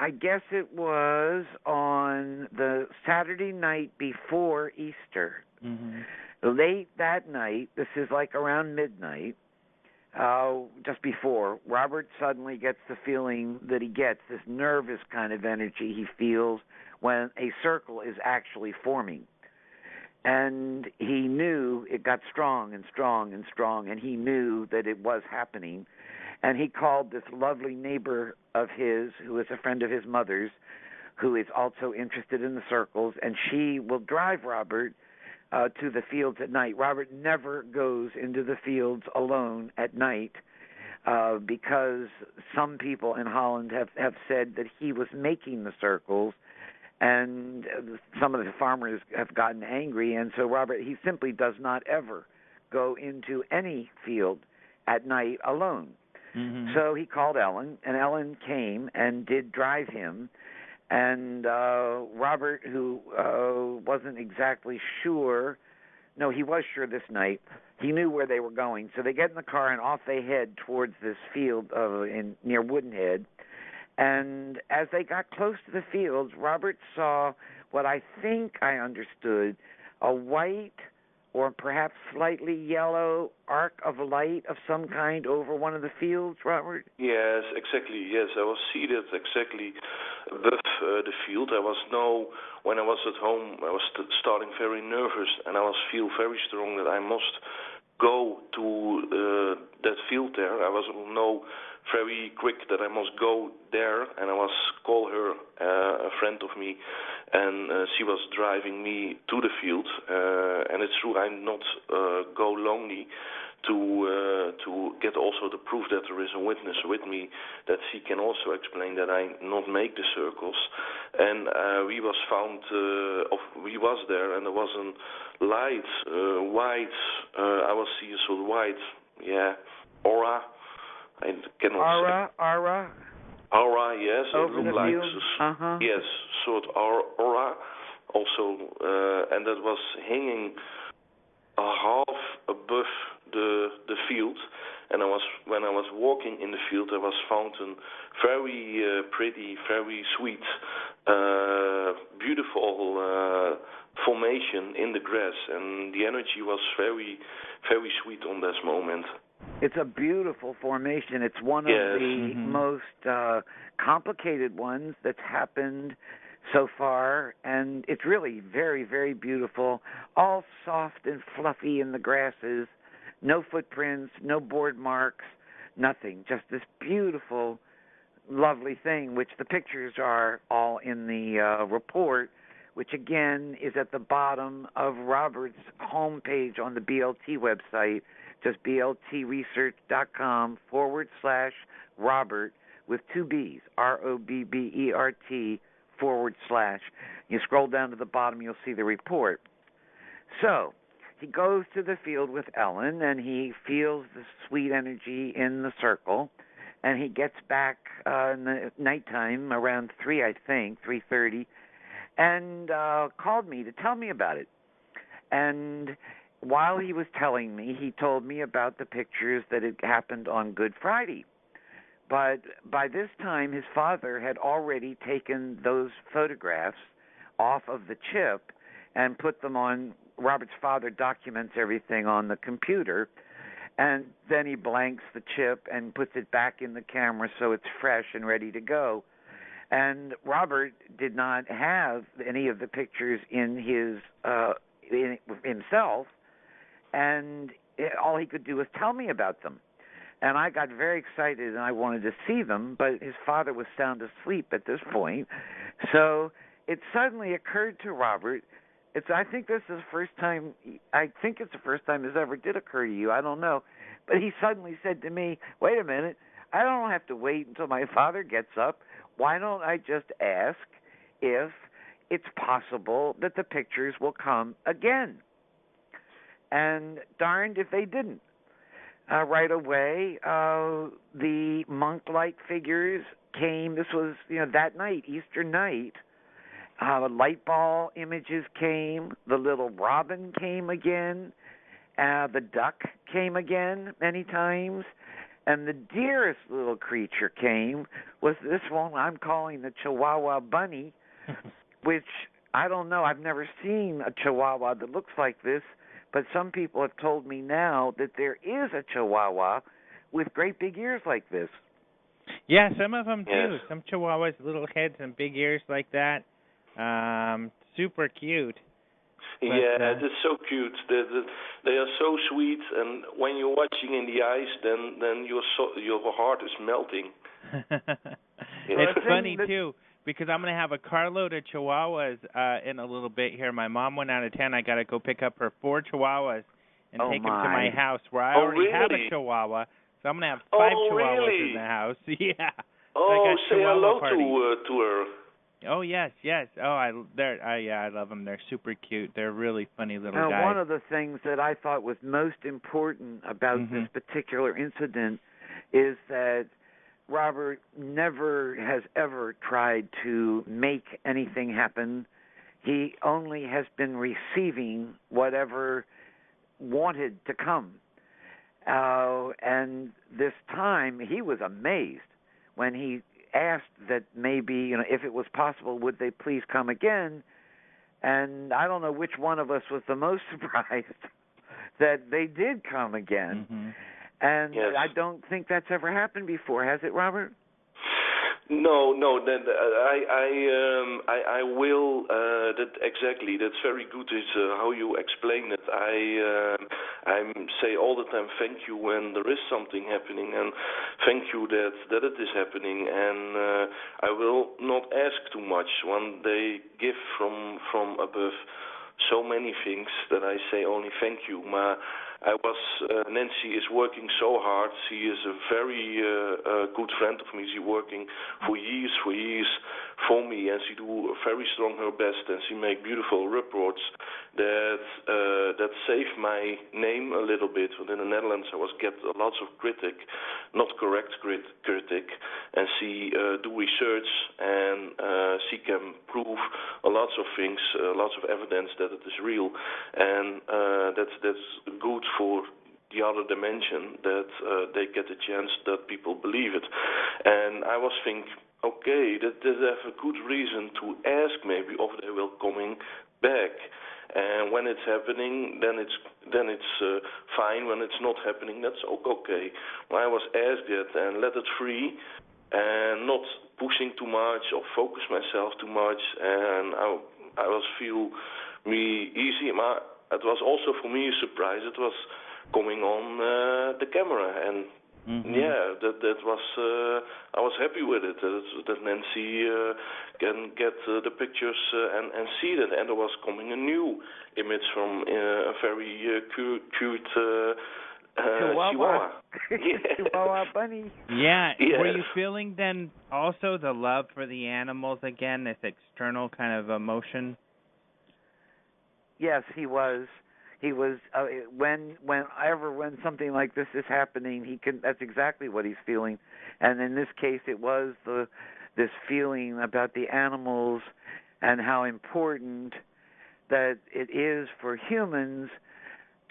S4: I guess it was on the Saturday night before Easter. Late that night, this is like around midnight, just before, Robertt suddenly gets the feeling that he gets, this nervous kind of energy he feels when a circle is actually forming. And he knew it got strong and strong and strong, and he knew that it was happening. And he called this lovely neighbor of his, who is a friend of his mother's, who is also interested in the circles, and she will drive Robertt to the fields at night. Robertt never goes into the fields alone at night because some people in Holland have said that he was making the circles, and some of the farmers have gotten angry, and so Robertt, he simply does not ever go into any field at night alone. So he called Ellen, and Ellen came and did drive him, and Robertt, who wasn't exactly sure, no, he was sure this night, he knew where they were going, so they get in the car and off they head towards this field near Woodenhead. And as they got close to the fields, Robertt saw what I think I understood, a white or perhaps slightly yellow arc of light of some kind over one of the fields, Robertt?
S6: Yes, exactly. Yes, I was seated exactly above the field. When I was at home, I was starting very nervous, and I feel very strong that I must go to that field there. I was very quick that I must go there, and I was call her, a friend of me, and she was driving me to the field. And it's true, I'm not go lonely to get also the proof that there is a witness with me, that she can also explain that I not make the circles. And we was there, and there was a light, white, I was see a sort of white, aura. I cannot Aura, yes.
S4: Over the
S6: like
S4: field?
S6: Yes, sort of aura. Also, and that was hanging half above the field. And when I was walking in the field, I was found a very pretty, very sweet, beautiful formation in the grass, and the energy was very, very sweet on this moment.
S4: It's a beautiful formation. It's one of the most complicated ones that's happened so far, and it's really very, very beautiful. All soft and fluffy in the grasses, no footprints, no board marks, nothing. Just this beautiful, lovely thing, which the pictures are all in the report, which again is at the bottom of Robert's homepage on the BLT website, just bltresearch.com/Robertt with two B's, ROBBERT /. You scroll down to the bottom, you'll see the report. So he goes to the field with Ellen, and he feels the sweet energy in the circle, and he gets back in the nighttime around 3:30, and called me to tell me about it. And while he was telling me, he told me about the pictures that had happened on Good Friday. But by this time, his father had already taken those photographs off of the chip and put them on. Robert's father documents everything on the computer, and then he blanks the chip and puts it back in the camera so it's fresh and ready to go. And Robertt did not have any of the pictures in himself, and all he could do was tell me about them. And I got very excited, and I wanted to see them, but his father was sound asleep at this point. So it suddenly occurred to Robertt, I think this is the first time this ever did occur to you. I don't know. But he suddenly said to me, wait a minute, I don't have to wait until my father gets up. Why don't I just ask if it's possible that the pictures will come again? And darned if they didn't. Right away, the monk-like figures came. This was, that night, Easter night. The light ball images came. The little robin came again. The duck came again many times. And the dearest little creature came was this one I'm calling the Chihuahua bunny, which I don't know. I've never seen a Chihuahua that looks like this, but some people have told me now that there is a Chihuahua with great big ears like this.
S7: Yeah, some of them do. Some Chihuahuas, little heads and big ears like that. Super cute. But,
S6: it's so cute. They are so sweet, and when you're watching in the eyes, then your heart is melting.
S7: It's funny too, because I'm gonna have a carload of Chihuahuas in a little bit here. My mom went out of town. I gotta go pick up her 4 Chihuahuas and take them to my house, where I already have a Chihuahua. So I'm gonna have 5 Chihuahuas in the house. Yeah.
S6: Oh, say hello to her.
S7: Oh yes. Oh, I love them. They're super cute. They're really funny little guys.
S4: One of the things that I thought was most important about this particular incident is that Robertt never has ever tried to make anything happen. He only has been receiving whatever wanted to come. And this time he was amazed when he asked that maybe, if it was possible, would they please come again? And I don't know which one of us was the most surprised that they did come again. And I don't think that's ever happened before, has it, Robertt?
S6: No. That I will. That exactly. That's very good. Is how you explain it. I say all the time, thank you when there is something happening, and thank you that it is happening. And I will not ask too much when they give from above so many things that I say only thank you. Nancy is working so hard. She is a very good friend of me. She's working for years for me, and she do very strong her best, and she make beautiful reports that save my name a little bit. But in the Netherlands, I was get lots of critic, not correct critic, and she do research, and she can prove lots of things, lots of evidence that it is real, and that's good for the other dimension, that they get a chance that people believe it. And I was thinking, okay, that they have a good reason to ask maybe if they will coming back. And when it's happening, then it's fine. When it's not happening, that's okay. I was asked that and let it free, and not pushing too much or focus myself too much. And I was feel me easy. It was also for me a surprise. It was coming on the camera, and that was. I was happy with it. That Nancy can get the pictures and see that, and there was coming a new image from a very cute Chihuahua.
S4: Chihuahua bunny.
S7: Yeah. Were you feeling then also the love for the animals again, this external kind of emotion?
S4: Yes, he was. He was when something like this is happening, that's exactly what he's feeling. And in this case, it was this feeling about the animals and how important that it is for humans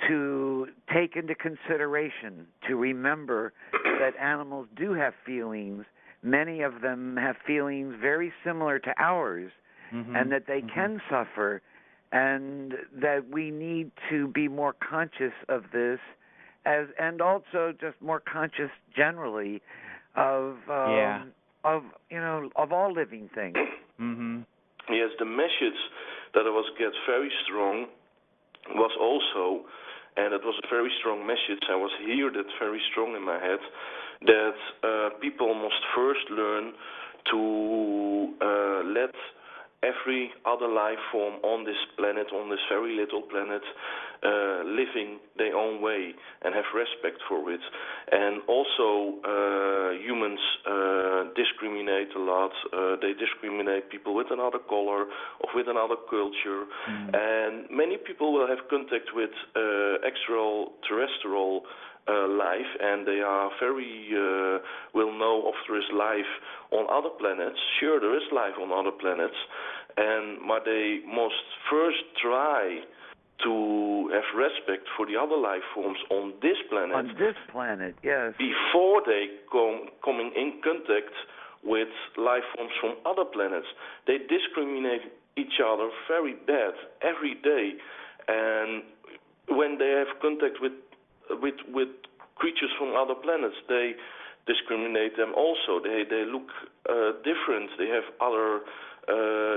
S4: to take into consideration, to remember that animals do have feelings. Many of them have feelings very similar to ours, and that they can suffer, and that we need to be more conscious of this, and also just more conscious generally of all living things.
S6: Yes, the message that was get very strong was also, and it was a very strong message, I was hear that very strong in my head, that people must first learn to let every other life form on this planet, on this very little planet, living their own way and have respect for it. And also humans discriminate a lot. They discriminate people with another color or with another culture. And many people will have contact with extraterrestrial life, and they are very will know if there is life on other planets. Sure, there is life on other planets, but they must first try to have respect for the other life forms on this planet.
S4: On this planet, yes.
S6: Before they coming in contact with life forms from other planets. They discriminate each other very bad every day, and when they have contact with creatures from other planets, they discriminate them also. They look different. They have other.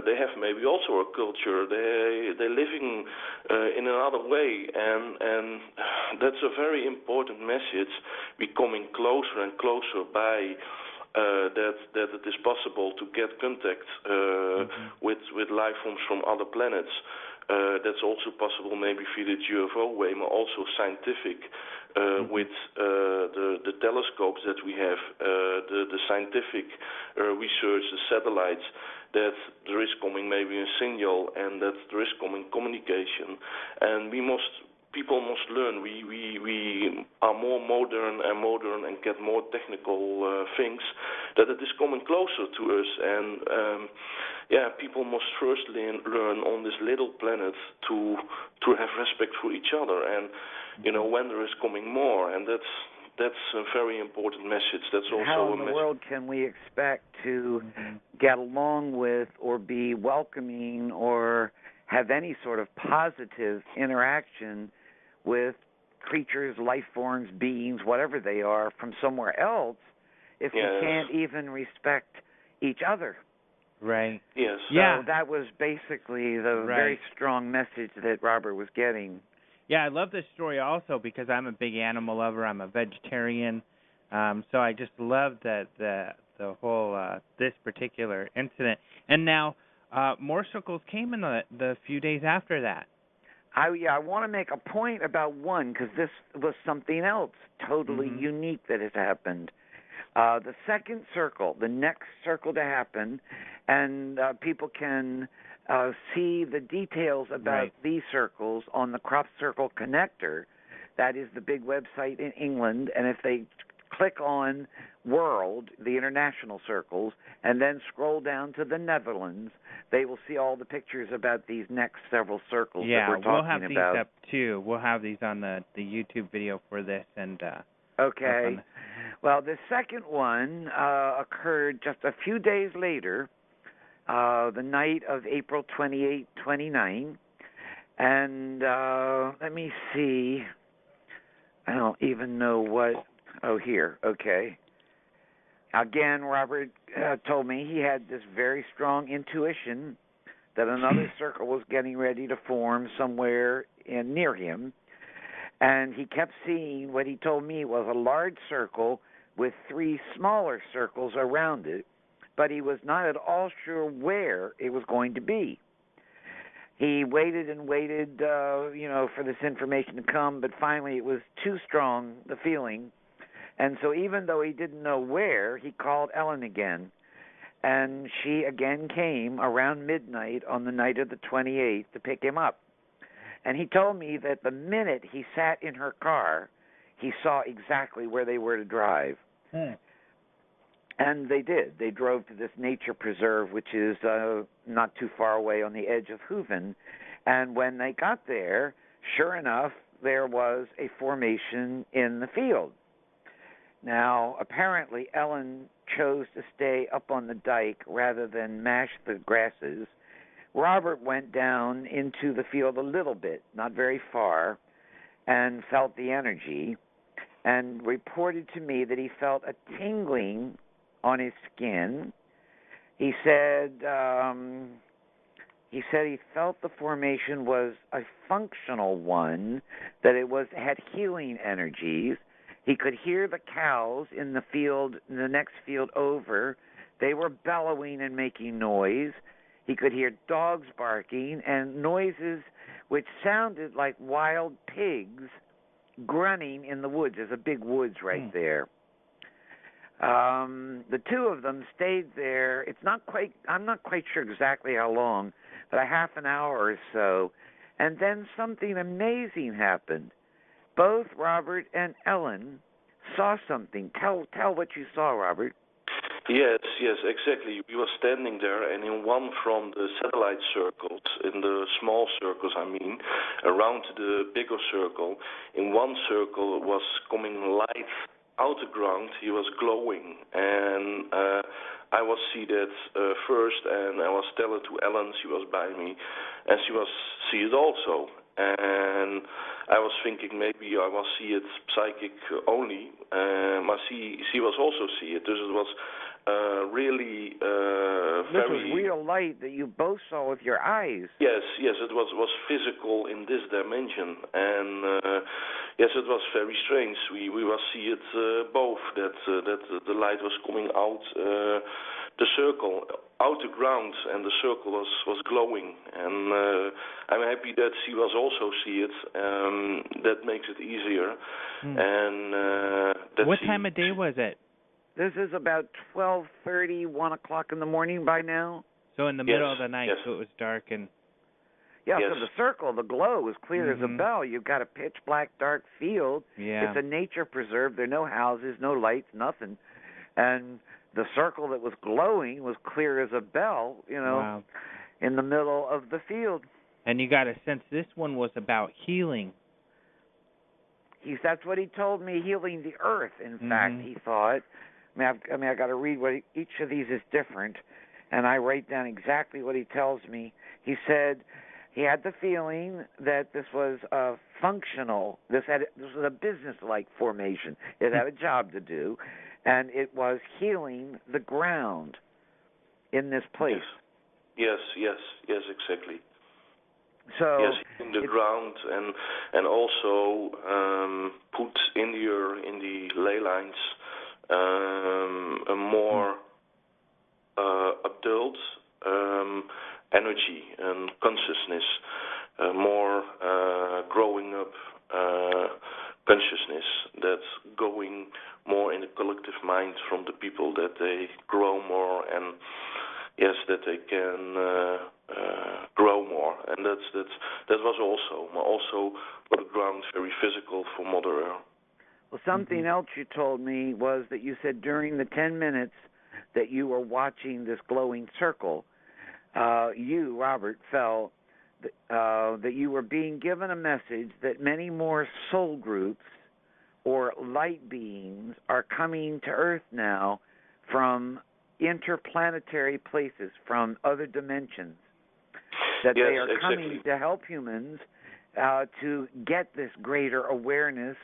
S6: They have maybe also a culture. They're living in another way, and that's a very important message. We're coming closer and closer by that it is possible to get contact with life forms from other planets. That's also possible maybe via the UFO way, but also scientific with the telescopes that we have, the scientific research, the satellites, that there is coming maybe a signal and that there is coming communication. And people must learn. We are more modern and get more technical things, that it is coming closer to us. And people must first learn on this little planet to have respect for each other. And when there is coming more, and that's a very important message. That's also
S4: how in the world can we expect to get along with or be welcoming or have any sort of positive interaction with creatures, life forms, beings, whatever they are, from somewhere else if we can't even respect each other?
S7: Right.
S6: Yes.
S4: So that was basically the very strong message that Robert was getting.
S7: Yeah, I love this story also because I'm a big animal lover. I'm a vegetarian, so I just love that the whole this particular incident. And now more circles came in the few days after that.
S4: I want to make a point about one because this was something else totally unique that has happened. The second circle, the next circle to happen, and people can see the details about these circles on the Crop Circle Connector. That is the big website in England, and if they click on World, the international circles, and then scroll down to the Netherlands, they will see all the pictures about these next several circles that we're talking about.
S7: Yeah, we'll have these up too. We'll have these on the YouTube video for this. And
S4: okay. Well, the second one occurred just a few days later, the night of April 28, 29. And let me see. I don't even know what. Oh, here. Okay. Again, Robert told me he had this very strong intuition that another circle was getting ready to form somewhere near him. And he kept seeing what he told me was a large circle with 3 smaller circles around it, but he was not at all sure where it was going to be. He waited and waited, for this information to come, but finally it was too strong, the feeling. And so even though he didn't know where, he called Ellen again. And she again came around midnight on the night of the 28th to pick him up. And he told me that the minute he sat in her car, he saw exactly where they were to drive. And they did. They drove to this nature preserve, which is not too far away on the edge of Heuven. And when they got there, sure enough, there was a formation in the field. Now, apparently, Ellen chose to stay up on the dike rather than mash the grasses, Robert went down into the field a little bit, not very far, and felt the energy, and reported to me that he felt a tingling on his skin. He said he felt the formation was a functional one, that it had healing energies. He could hear the cows in the field, in the next field over. They were bellowing and making noise. He could hear dogs barking and noises which sounded like wild pigs grunting in the woods. There's a big woods right there. The two of them stayed there. I'm not quite sure exactly how long, but a half an hour or so. And then something amazing happened. Both Robert and Ellen saw something. Tell what you saw, Robert.
S6: Yes, exactly. We were standing there, and in one from the satellite circles, in the small circles, around the bigger circle, in one circle was coming light out the ground. He was glowing, and I was see that first, and I was telling to Ellen, she was by me, and she was see it also. And I was thinking maybe I was see it psychic only, but she was also see it. So it was really
S4: this was real light that you both saw with your eyes.
S6: Yes, it was physical in this dimension, and yes, it was very strange. We will see it both, that the light was coming out the circle, out the ground, and the circle was glowing. And I'm happy that she was also see it. That makes it easier. And
S7: what time of day was it?
S4: This is about 12:30, 1 o'clock in the morning by now.
S7: So in the middle of the night, so it was dark and...
S4: Yeah, so the circle, the glow is clear as a bell. You've got a pitch black, dark field.
S7: Yeah.
S4: It's a nature preserve. There are no houses, no lights, nothing. And the circle that was glowing was clear as a bell,
S7: wow.
S4: in the middle of the field.
S7: And you got a sense this one was about healing.
S4: That's what he told me, healing the earth, in fact, he thought. I got to read what each of these is different, and I write down exactly what he tells me. He said he had the feeling that this was functional. This was a business-like formation. It had a job to do, and it was healing the ground in this place.
S6: Yes, exactly.
S4: So
S6: yes, in the ground, and also put in the ley lines a more adult energy and consciousness, more growing up consciousness that's going more in the collective mind from the people, that they grow more, and yes, that they can grow more. And that was also for the ground very physical for Mother Earth.
S4: Well, something else you told me was that you said during the 10 minutes that you were watching this glowing circle, you, Robert, felt that you were being given a message that many more soul groups or light beings are coming to Earth now from interplanetary places, from other dimensions, that they are coming to help humans to get this greater awareness,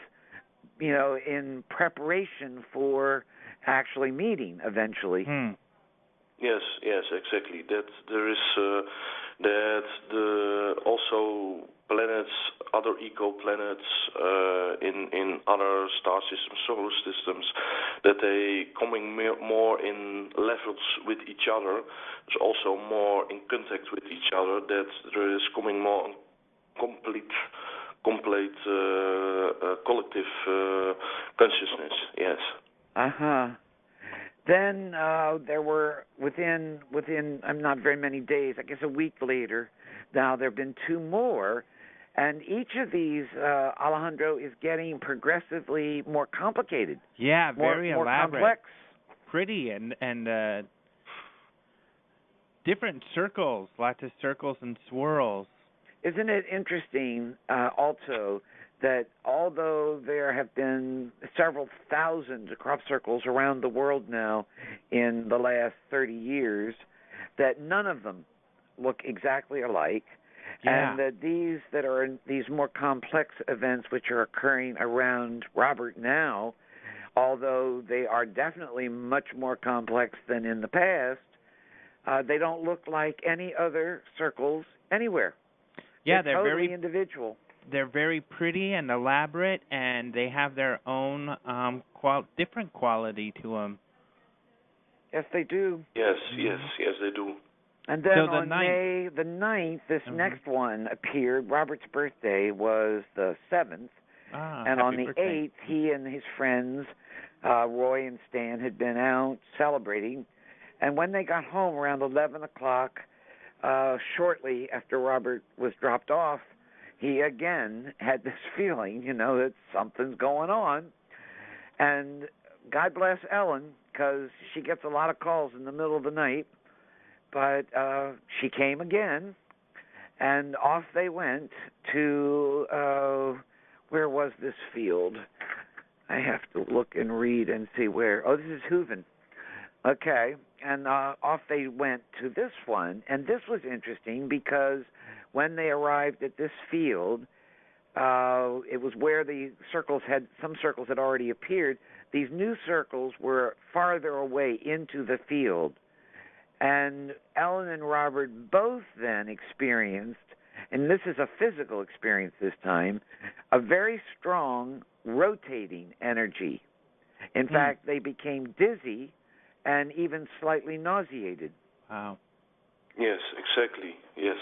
S4: in preparation for actually meeting eventually.
S6: Yes, exactly. That there is that the also planets, other ecoplanets in other star systems, solar systems, that they coming more in levels with each other. There's also more in contact with each other. That there is coming more complete collective consciousness. Yes.
S4: Then there were within not very many days, I guess a week later. Now there have been two more, and each of these, Alejandro, is getting progressively more complicated.
S7: Yeah, very
S4: more
S7: elaborate,
S4: complex,
S7: pretty, and different circles, lots of circles and swirls.
S4: Isn't it interesting, also, that although there have been several thousand crop circles around the world now in the last 30 years, that none of them look exactly alike.
S7: Yeah.
S4: And that these more complex events which are occurring around Robertt now, although they are definitely much more complex than in the past, they don't look like any other circles anywhere.
S7: Yeah,
S4: they're totally
S7: very
S4: individual.
S7: They're very pretty and elaborate, and they have their own different quality to them.
S4: Yes, they do.
S6: Yes, they do.
S4: And then
S7: So
S4: on May the 9th, this next one appeared. Robert's birthday was the 7th. And on the 8th, he and his friends, Roy and Stan, had been out celebrating. And when they got home around 11 o'clock, shortly after Robertt was dropped off, he again had this feeling, that something's going on. And God bless Ellen, because she gets a lot of calls in the middle of the night. But she came again, and off they went to, where was this field? I have to look and read and see where. Oh, this is Hooven. Okay, and off they went to this one. And this was interesting because when they arrived at this field, it was where some circles had already appeared. These new circles were farther away into the field. And Ellen and Robertt both then experienced, and this is a physical experience this time, a very strong rotating energy. In fact, they became dizzy and even slightly nauseated.
S7: Wow.
S6: Yes, exactly. Yes.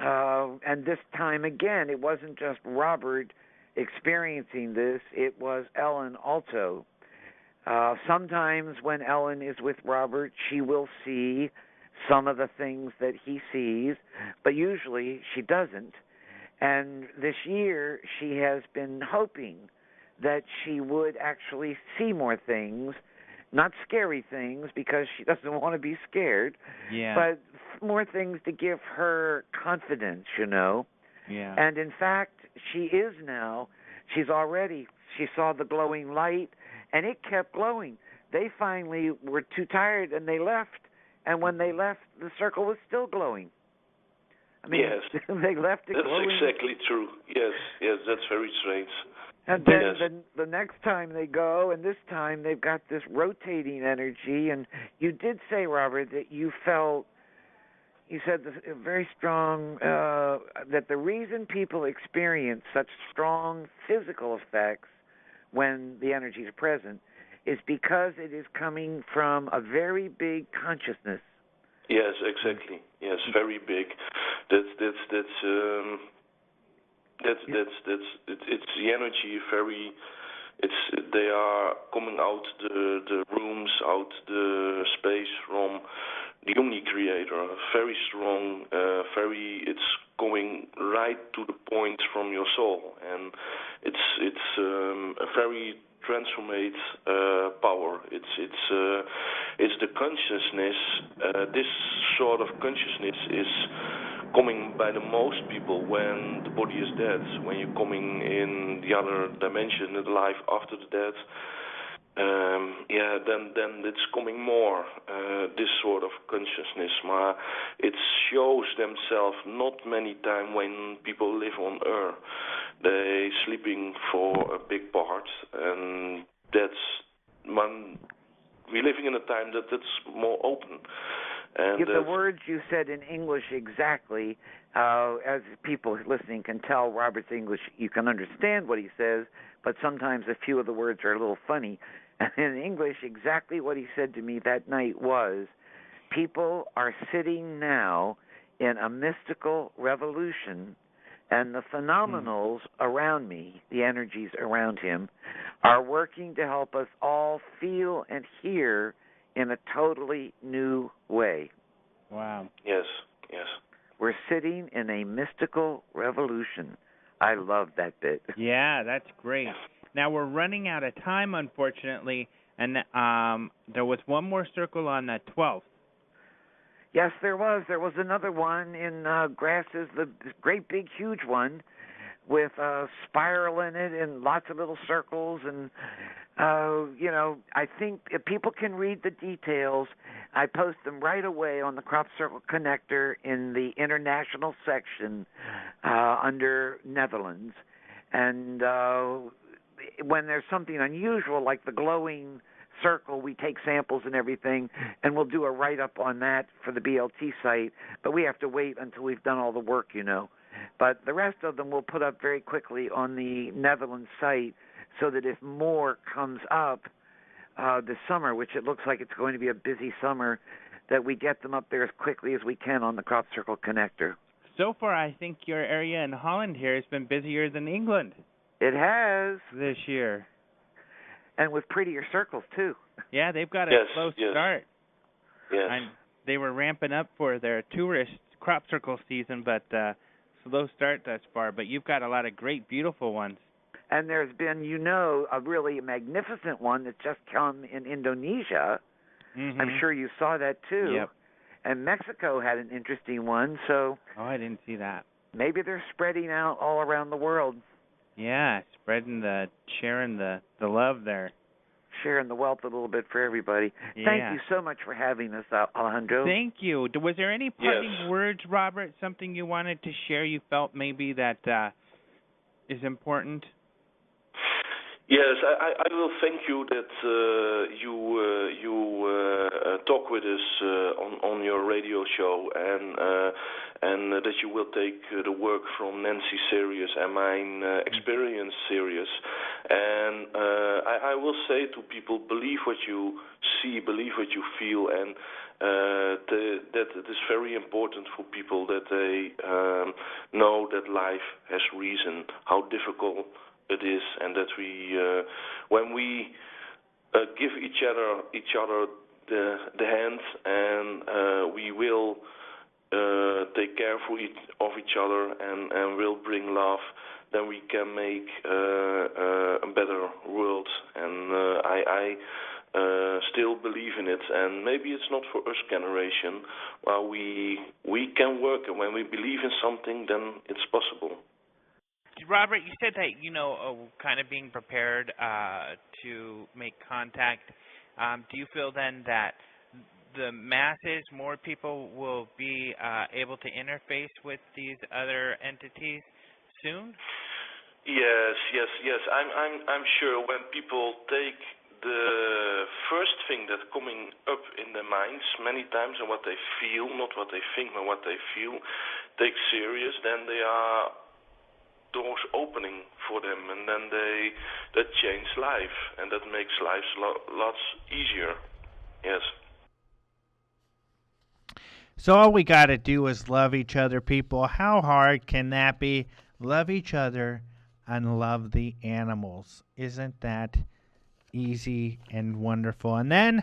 S4: And this time again, it wasn't just Robertt experiencing this, it was Ellen also. Sometimes when Ellen is with Robertt, she will see some of the things that he sees, but usually she doesn't. And this year, she has been hoping that she would actually see more things, not scary things because she doesn't want to be scared, but more things to give her confidence,
S7: Yeah.
S4: And in fact, she is now. She saw the glowing light, and it kept glowing. They finally were too tired, and they left. And when they left, the circle was still glowing. I mean,
S6: yes.
S4: They left it glowing.
S6: That's exactly true. Yes, that's very strange.
S4: And then the next time they go, and this time they've got this rotating energy. And you did say, Robertt, that you said very strong, that the reason people experience such strong physical effects when the energy is present is because it is coming from a very big consciousness.
S6: Yes, exactly. Yes, very big. It's the energy very. They are coming out the rooms, out the space from the Omni Creator. Very strong. It's going right to the point from your soul, and it's a very transformate power. It's the consciousness. This sort of consciousness is coming by the most people when the body is dead. When you're coming in the other dimension, the life after the death. Then it's coming more, this sort of consciousness. It shows themselves not many times when people live on Earth. They sleeping for a big part, and that's when we're living in a time that's more open. And
S4: the words you said in English exactly, as people listening can tell Robert's English, you can understand what he says, but sometimes a few of the words are a little funny. And in English, exactly what he said to me that night was, people are sitting now in a mystical revolution, and the phenomenals around me, the energies around him, are working to help us all feel and hear in a totally new way.
S7: Wow.
S6: Yes.
S4: We're sitting in a mystical revolution. I love that bit.
S7: Yeah, that's great. Now, we're running out of time, unfortunately, and there was one more circle on the 12th.
S4: Yes, there was. There was another one in Grasses, the great big huge one with a spiral in it and lots of little circles. And I think if people can read the details, I post them right away on the Crop Circle Connector in the international section under Netherlands. And when there's something unusual like the glowing circle, we take samples and everything, and we'll do a write-up on that for the BLT site. But we have to wait until we've done all the work, But the rest of them we'll put up very quickly on the Netherlands site, so that if more comes up this summer, which it looks like it's going to be a busy summer, that we get them up there as quickly as we can on the Crop Circle Connector.
S7: So far, I think your area in Holland here has been busier than England.
S4: It has.
S7: This year.
S4: And with prettier circles, too.
S7: Yeah, they've got a slow start.
S6: Yes.
S7: They were ramping up for their tourist crop circle season, but slow start thus far. But you've got a lot of great, beautiful ones.
S4: And there's been, a really magnificent one that's just come in Indonesia.
S7: Mm-hmm.
S4: I'm sure you saw that, too.
S7: Yep.
S4: And Mexico had an interesting one, so...
S7: Oh, I didn't see that.
S4: Maybe they're spreading out all around the world.
S7: Yeah, sharing the love there.
S4: Sharing the wealth a little bit for everybody.
S7: Yeah.
S4: Thank you so much for having us, Alejandro.
S7: Thank you. Was there any parting words, Robert, something you wanted to share you felt maybe that is important?
S6: Yes, I will thank you that you talk with us on your radio show, and that you will take the work from Nancy serious and mine experience serious. And I will say to people, believe what you see, believe what you feel, and that it is very important for people that they know that life has reason, how difficult it is, and that we, when we give each other the hand, and we will take care of each other, and will bring love, then we can make a better world. And I still believe in it, and maybe it's not for us generation. Well, we can work, and when we believe in something, then it's possible.
S7: Robert, you said that, kind of being prepared to make contact. Do you feel then that the masses, more people will be able to interface with these other entities soon? Yes.
S6: I'm sure when people take the first thing that's coming up in their minds many times, and what they feel, not what they think, but what they feel, take serious, then they are doors opening for them, and then that change life, and that makes lives lots easier. Yes.
S2: So all we got to do is love each other, people. How hard can that be? Love each other and love the animals. Isn't that easy and wonderful? And then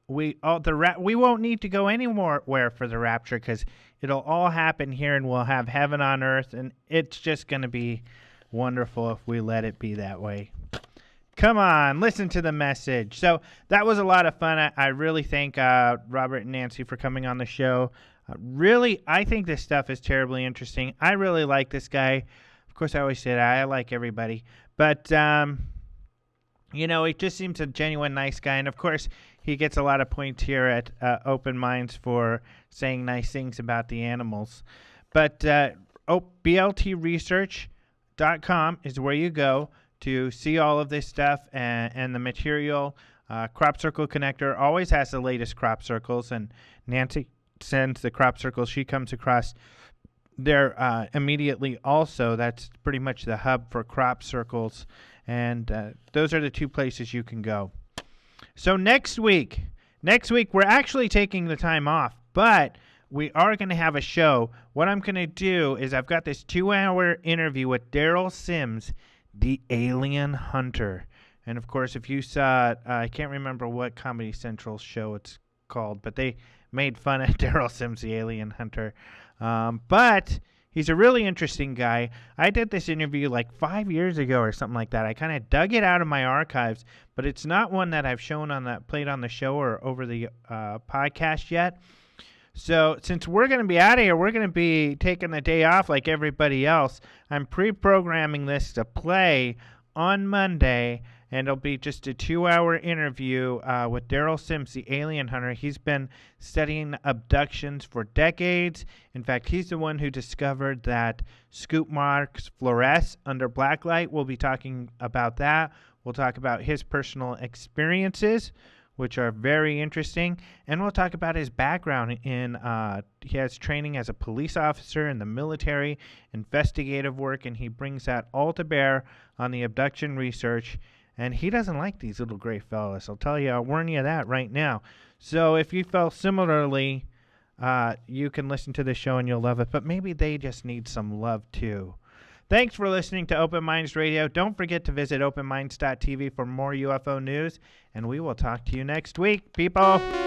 S2: we won't need to go anywhere for the rapture, because it'll all happen here, and we'll have heaven on earth, and it's just going to be wonderful if we let it be that way. Come on, listen to the message. So that was a lot of fun. I really thank Robert and Nancy for coming on the show. Really, I think this stuff is terribly interesting. I really like this guy. Of course, I always say that. I like everybody. But, he just seems a genuine nice guy. And, of course, he gets a lot of points here at Open Minds for saying nice things about the animals. But BLTresearch.com is where you go to see all of this stuff and the material. Crop Circle Connector always has the latest crop circles, and Nancy sends the crop circles she comes across there immediately also. That's pretty much the hub for crop circles, and those are the two places you can go. So next week we're actually taking the time off, but we are going to have a show. What I'm going to do is I've got this 2-hour interview with Daryl Sims, the alien hunter. And, of course, if you saw it, I can't remember what Comedy Central show it's called, but they made fun of Daryl Sims, the alien hunter. But he's a really interesting guy. I did this interview like 5 years ago or something like that. I kind of dug it out of my archives, but it's not one that I've played on the show or over the podcast yet. So since we're going to be out of here, we're going to be taking the day off like everybody else. I'm pre-programming this to play on Monday and it'll be just a 2-hour interview with Daryl Sims, the alien hunter. He's been studying abductions for decades. In fact, he's the one who discovered that scoop marks fluoresce under black light. We'll be talking about that. We'll talk about his personal experiences, which are very interesting, and we'll talk about his background in he has training as a police officer in the military, investigative work, and he brings that all to bear on the abduction research. And he doesn't like these little gray fellas. I'll warn you that right now. So if you felt similarly, you can listen to this show and you'll love it. But maybe they just need some love too. Thanks for listening to Open Minds Radio. Don't forget to visit openminds.tv for more UFO news. And we will talk to you next week, people.